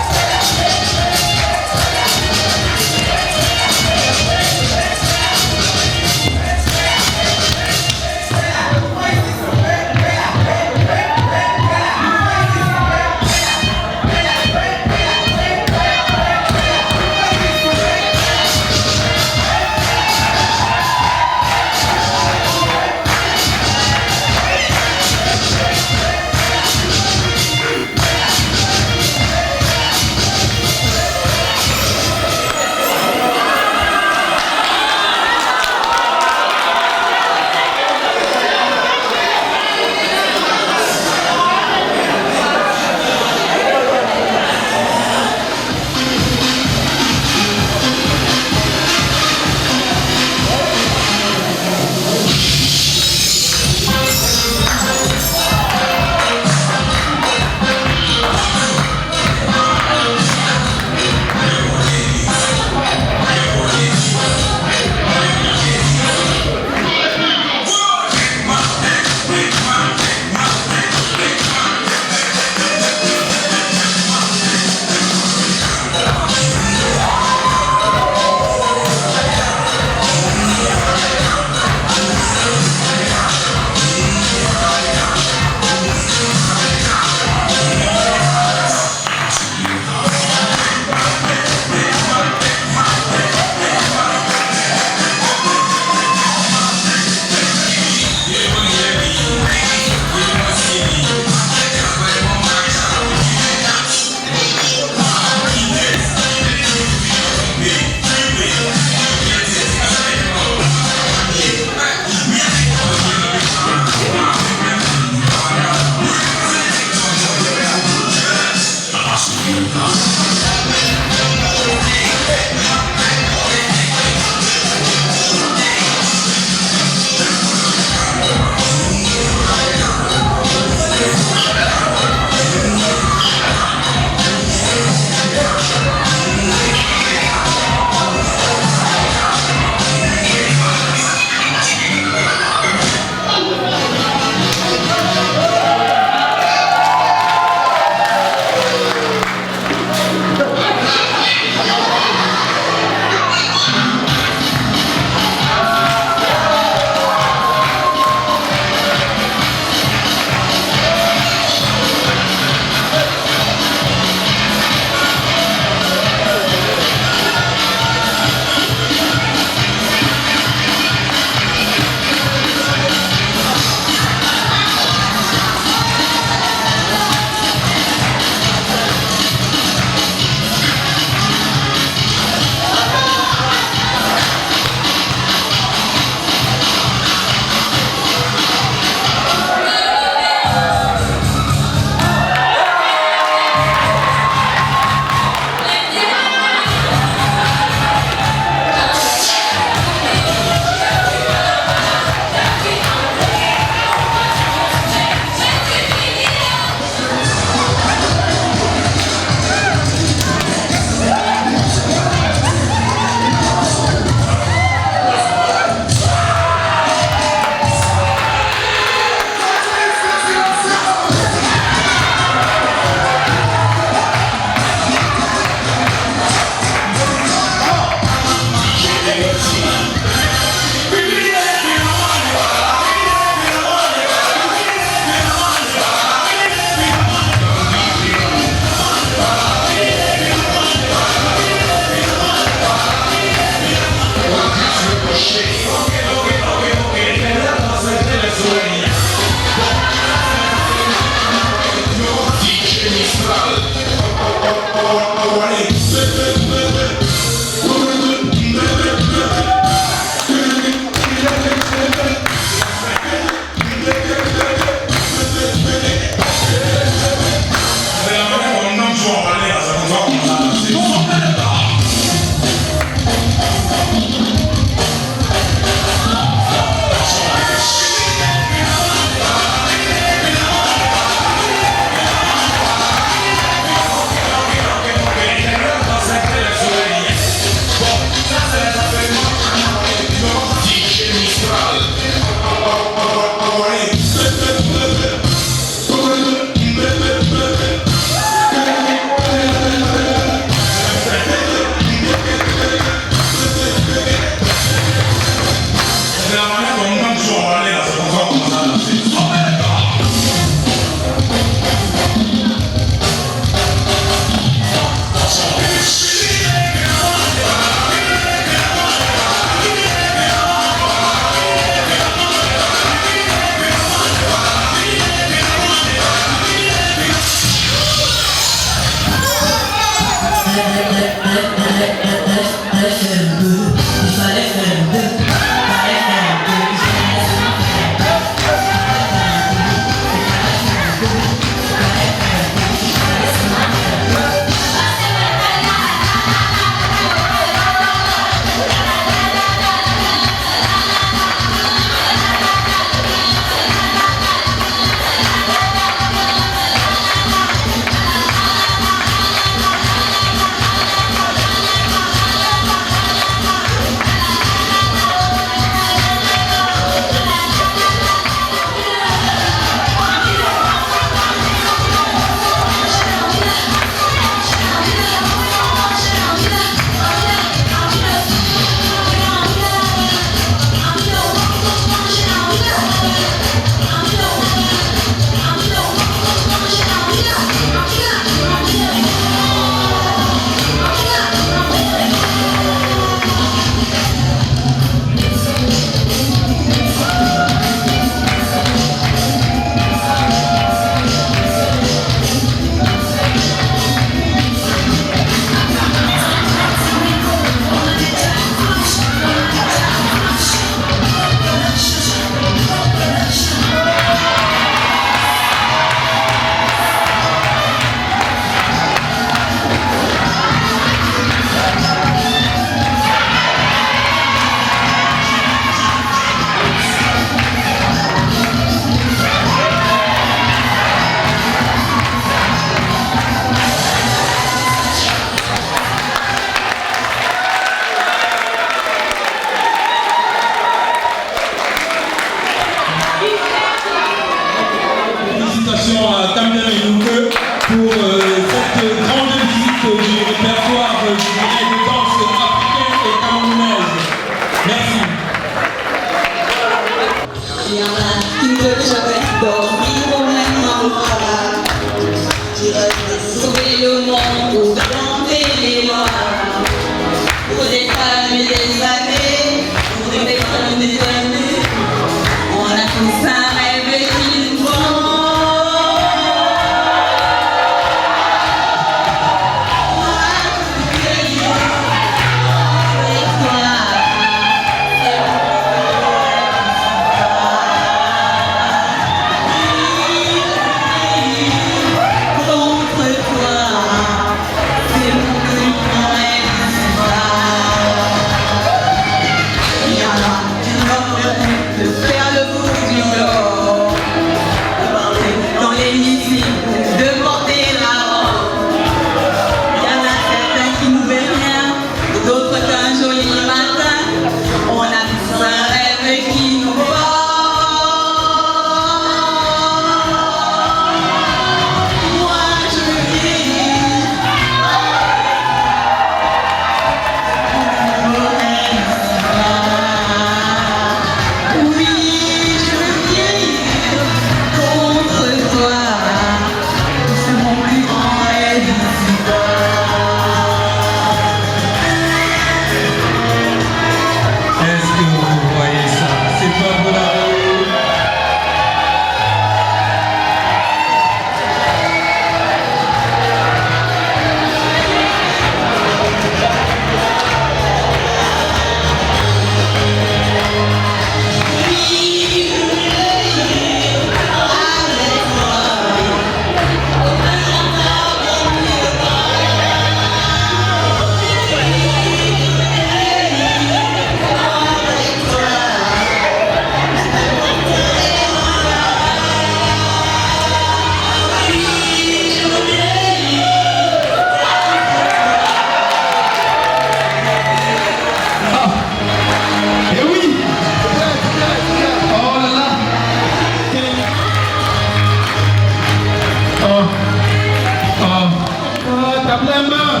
tape les mains.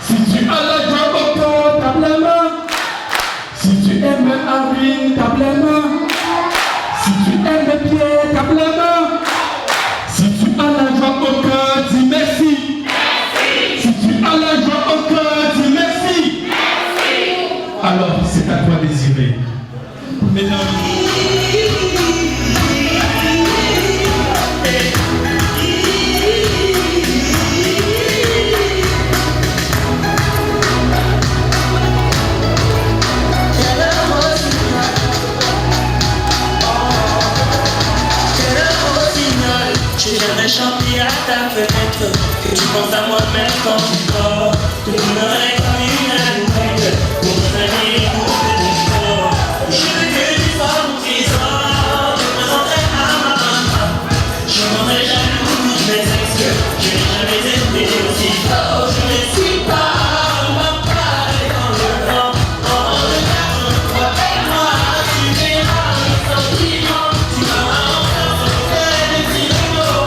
Si tu as la joie au cœur, tape les mains. Si tu aimes Arvin, tape les mains. Si tu aimes les pieds, tape les mains. Si tu as la joie au cœur, dis merci. Si tu as la joie au cœur, dis merci. Alors, c'est à toi désirer. Mesdames. J'ai jamais chanté à ta fenêtre, que tu penses à moi même quand tu dors. Tu m'aurais comme une allumette pour me donner tout de ton corps. Je veux que tu sois mon trésor, je présenterai à ma maman. Je rendrai jaloux toutes mes ex, je n'ai jamais été aussi fort. Je ne suis pas ma part dans le vent. En regardant toi et moi, tu verras le sentiment. Tu vas entendre le petit mot.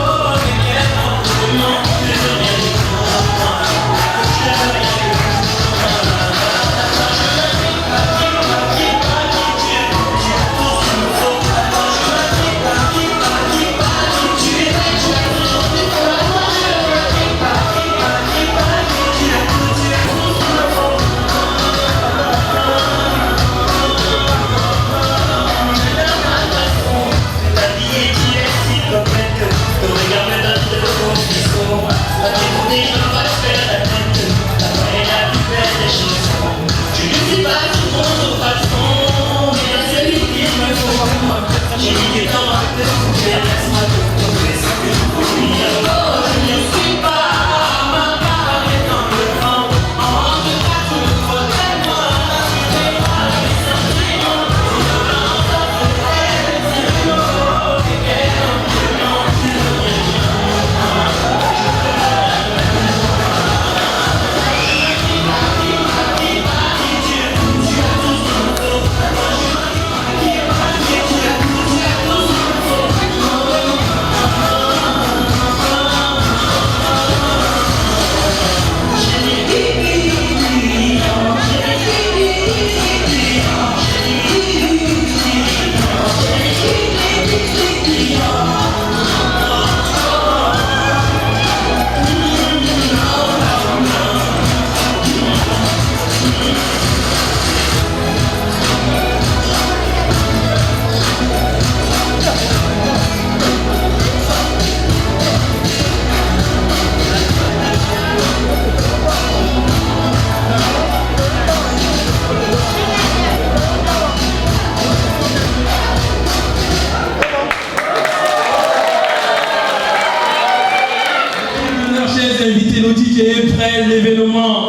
Le DJ est prêt, l'événement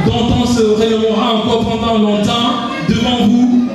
dont on se rénovera encore pendant longtemps devant vous.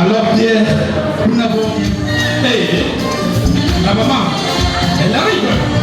Alors Pierre, nous n'avons... Hey, la maman, elle arrive.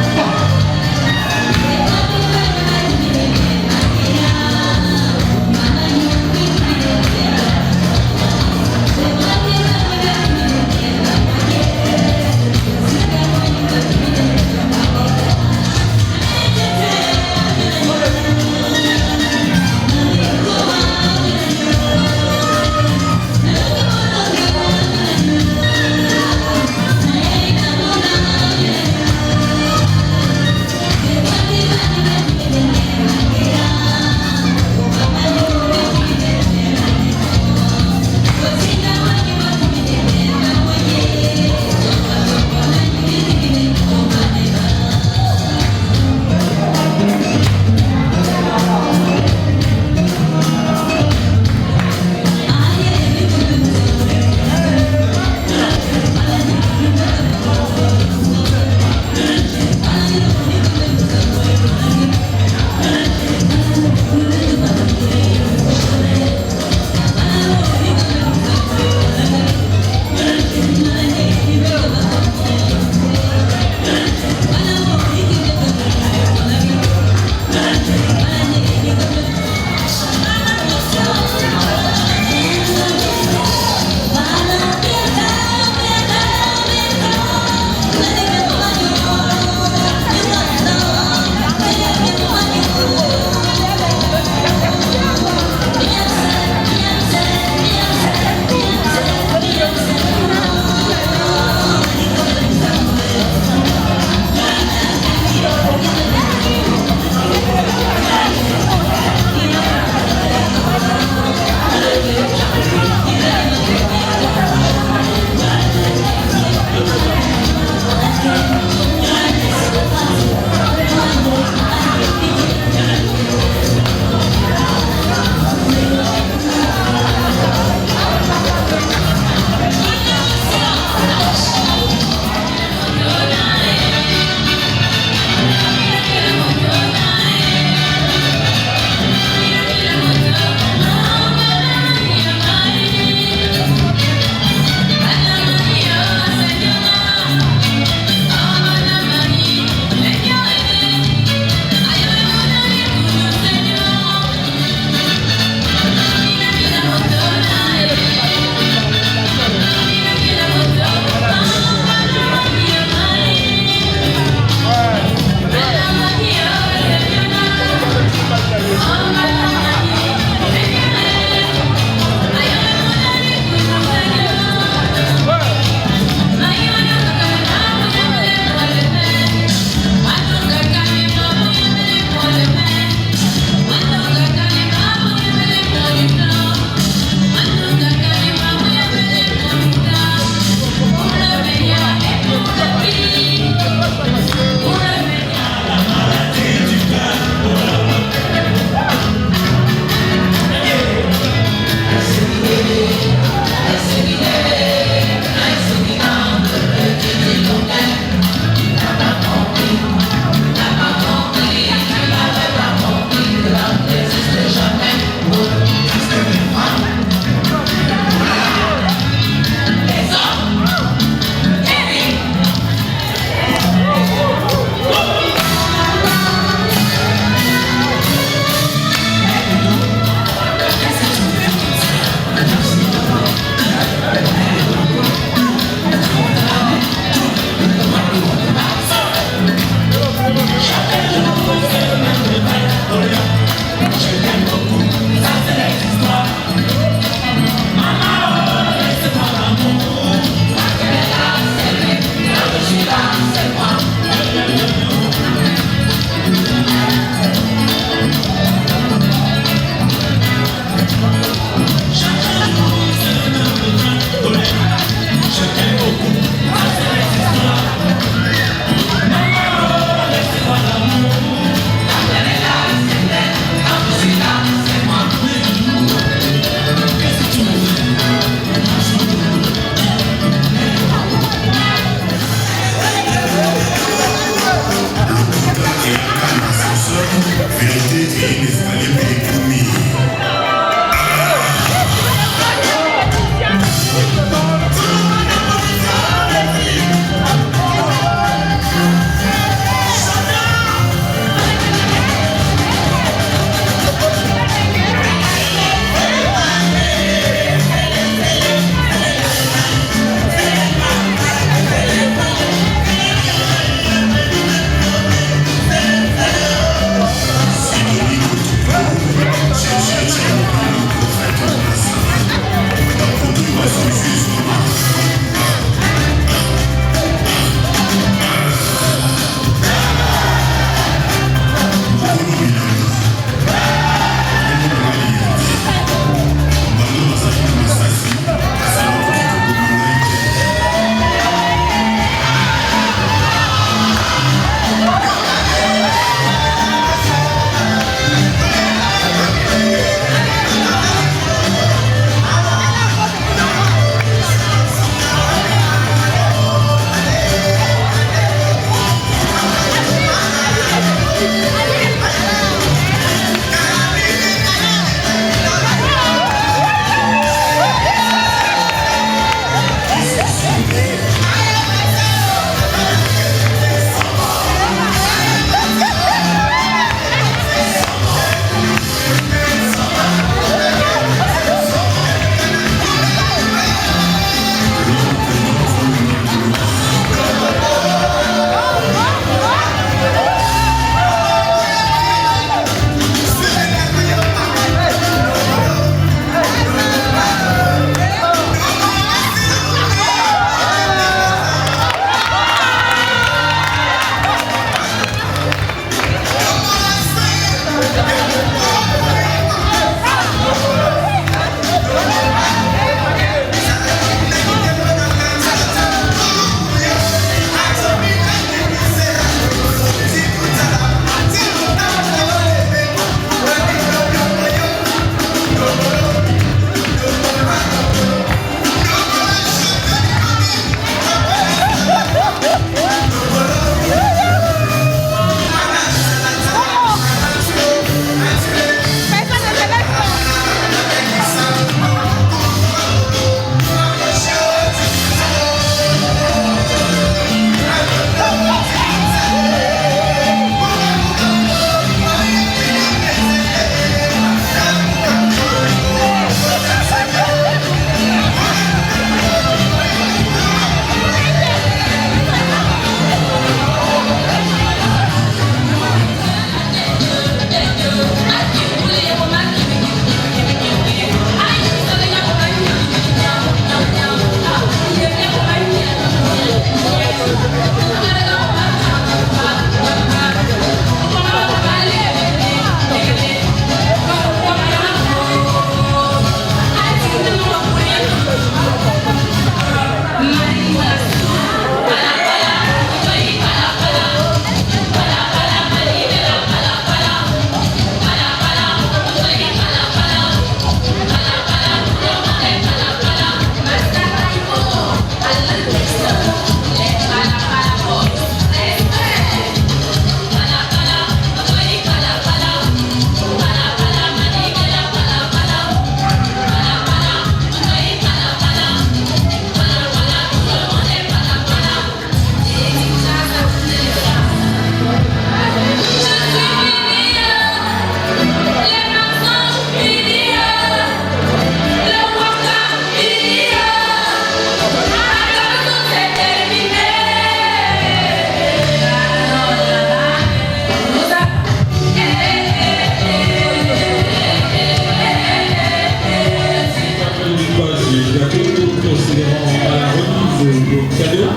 le gâteau, procéderons à la remise des cadeaux.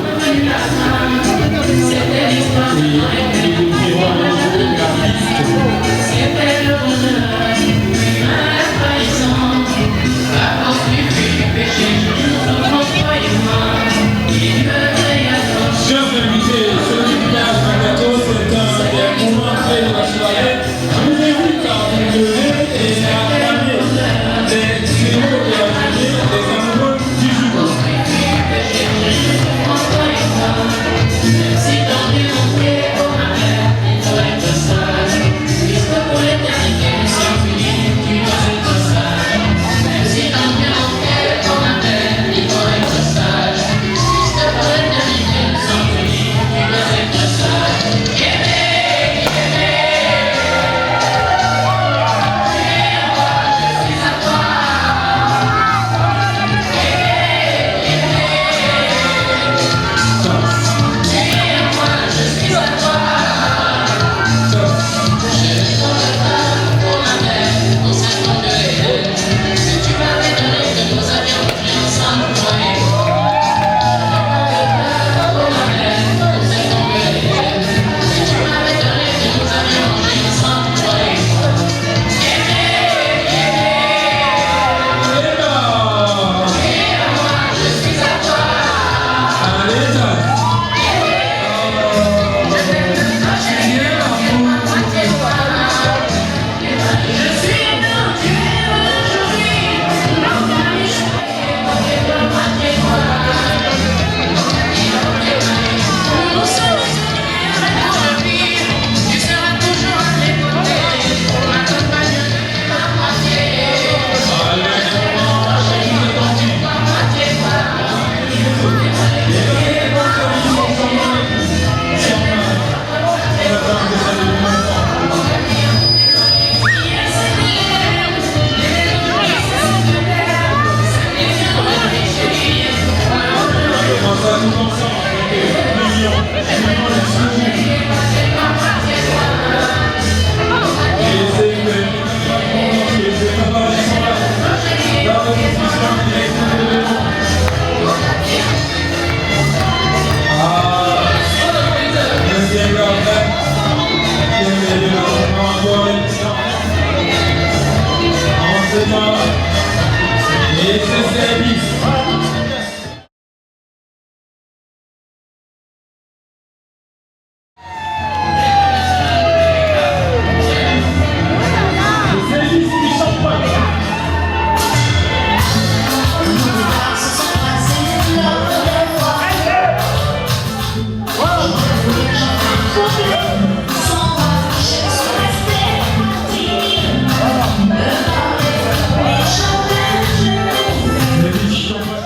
Et nous ouvrira à nouveau la liste. C'était le bonheur, la trahison, à cause du péché, nous croyons, il me réattend. Chers invités, celui qui passe un gâteau, c'est un des moments clés de la soirée. Je vous invite à vous lever et à acclamer les héros de la journée, les amoureux du jour. Si dans du monde au matin, il doit être sage, puisque pour l'éternité nous sommes unis, tu dois être sage. Si dans du monde au matin, il doit être sage, puisque pour l'éternité nous sommes unis, tu dois être sage. Et c'est service. Champagne.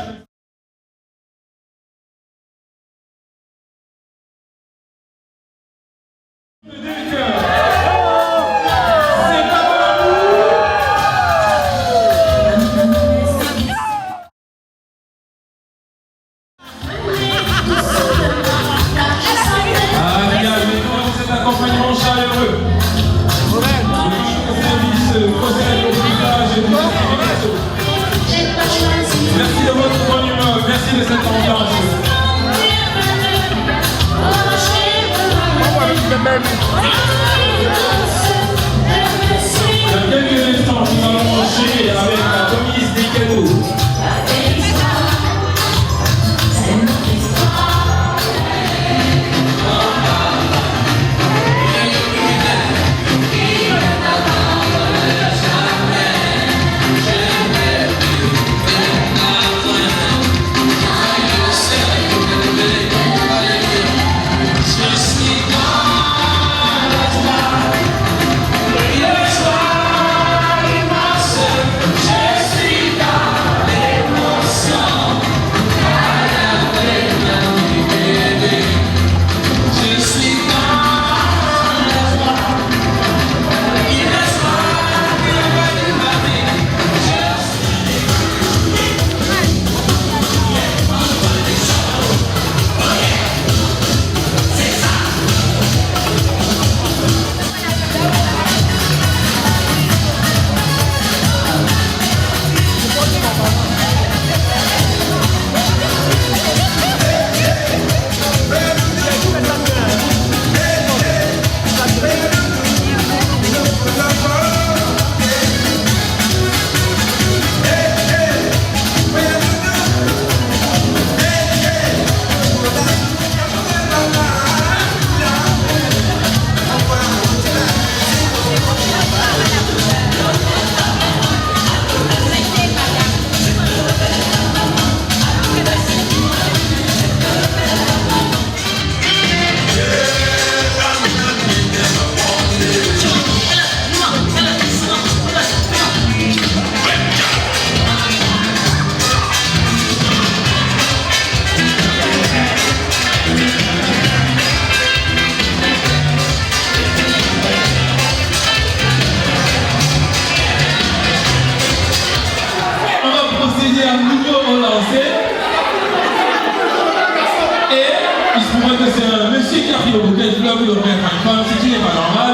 pris le bouquet de fleurs pour l'offrir à une femme, ce qui n'est pas normal.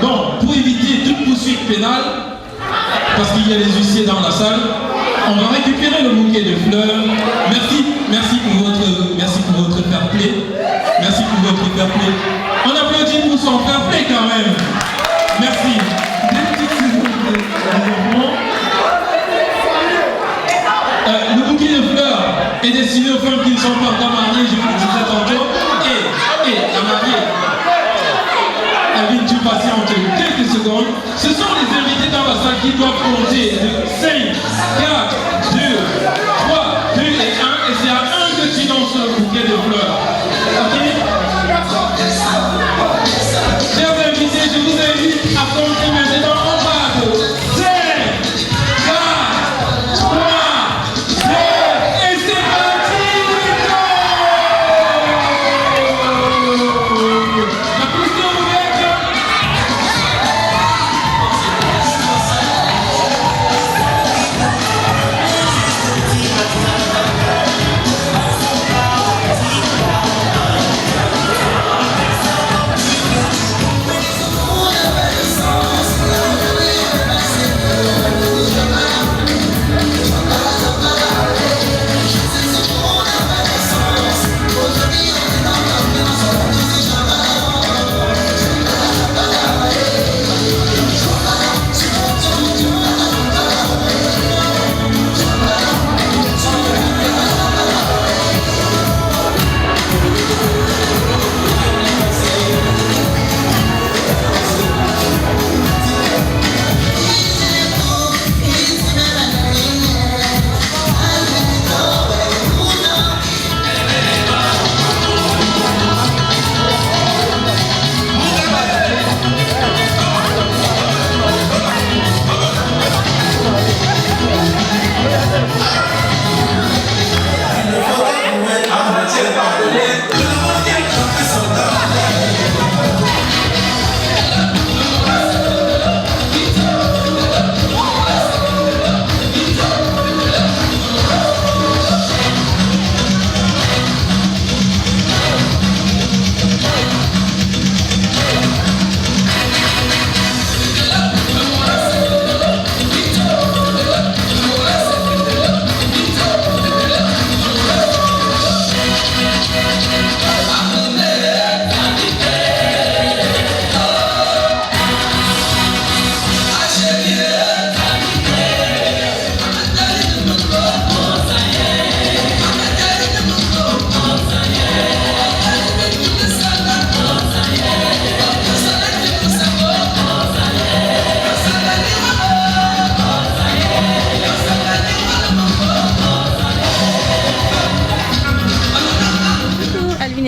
Donc, pour éviter toute poursuite pénale, parce qu'il y a les huissiers dans la salle, on va récupérer le bouquet de fleurs. Merci pour votre fair play. Merci pour votre fair play. On applaudit pour son fair play quand même. Merci. Le bouquet de fleurs est destiné aux femmes qui ne sont pas encore mariées, je vous le disais tantôt. Et la mariée, Alvin, tu patientes quelques secondes. Ce sont les invités dans la salle qui doivent compter de 5, 4, 2, 3, 2 et 1. Et c'est à 1 que tu lances le bouquet de fleurs. Ok? Chers invités, je vous invite à compter maintenant en bas de 5, 4, 3, 2, et c'est parti!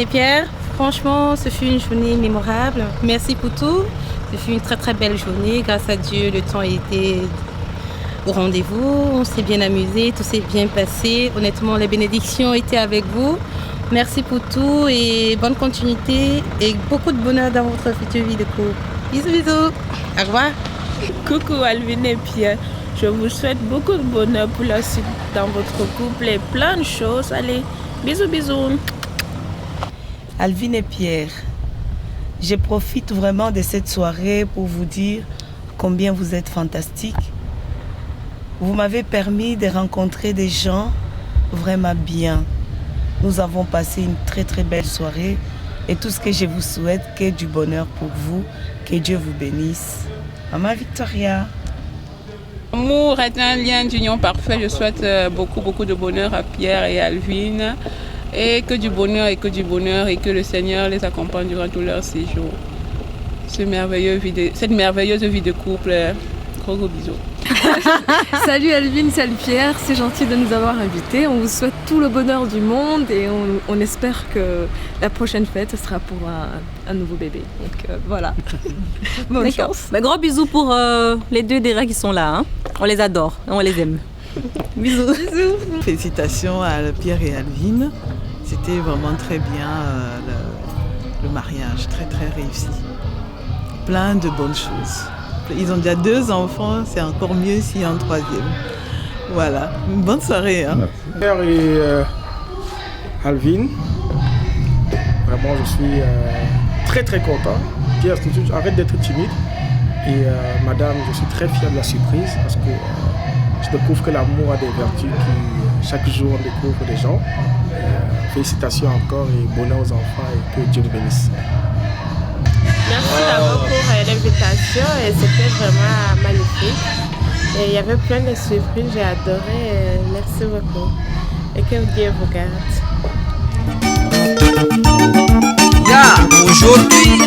Pierre, franchement, ce fut une journée mémorable. Merci pour tout. Ce fut une très très belle journée. Grâce à Dieu, le temps était au rendez-vous. On s'est bien amusé, tout s'est bien passé. Honnêtement, les bénédictions étaient avec vous. Merci pour tout et bonne continuité et beaucoup de bonheur dans votre future vie de couple. Bisous, bisous. Au revoir. Coucou Alvin et Pierre. Je vous souhaite beaucoup de bonheur pour la suite dans votre couple et plein de choses. Allez, bisous, bisous. Alvin et Pierre, je profite vraiment de cette soirée pour vous dire combien vous êtes fantastiques. Vous m'avez permis de rencontrer des gens vraiment bien. Nous avons passé une très très belle soirée et tout ce que je vous souhaite, que du bonheur pour vous, que Dieu vous bénisse. Maman Victoria. L'amour est un lien d'union parfait. Je souhaite beaucoup de bonheur à Pierre et à Alvin. Et que du bonheur et que le Seigneur les accompagne durant tout leur séjour. Cette merveilleuse vie de couple. Gros bisous. Salut Alvin, salut Pierre, c'est gentil de nous avoir invités. On vous souhaite tout le bonheur du monde et on espère que la prochaine fête sera pour un nouveau bébé. Donc voilà. Bonne chance. Bah, gros bisous pour les deux déjà qui sont là. Hein. On les adore, on les aime. Bisous. Bisous. Félicitations à Pierre et Alvin. C'était vraiment très bien le mariage, très très réussi. Plein de bonnes choses. Ils ont déjà 2 enfants, c'est encore mieux s'il y a un 3e. Voilà, une bonne soirée. Hein. Pierre et Alvin, vraiment je suis très très content. Pierre, arrête d'être timide. Et madame, je suis très fier de la surprise parce que je découvre que l'amour a des vertus qui, chaque jour, on découvre des gens. Félicitations encore et bonheur aux enfants et que Dieu vous bénisse. Merci d'abord pour l'invitation et c'était vraiment magnifique. Et il y avait plein de surprises, j'ai adoré. Merci beaucoup. Et que Dieu vous garde. Aujourd'hui,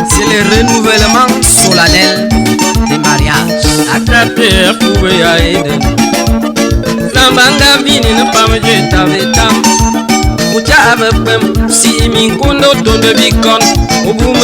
c'est le renouvellement solennel des mariages. Attraper Koubé Aïden. Zambanga Vini ne pas me jeter avec tam. Ucha avec Pem, si mi kondo tondo bikon, au bout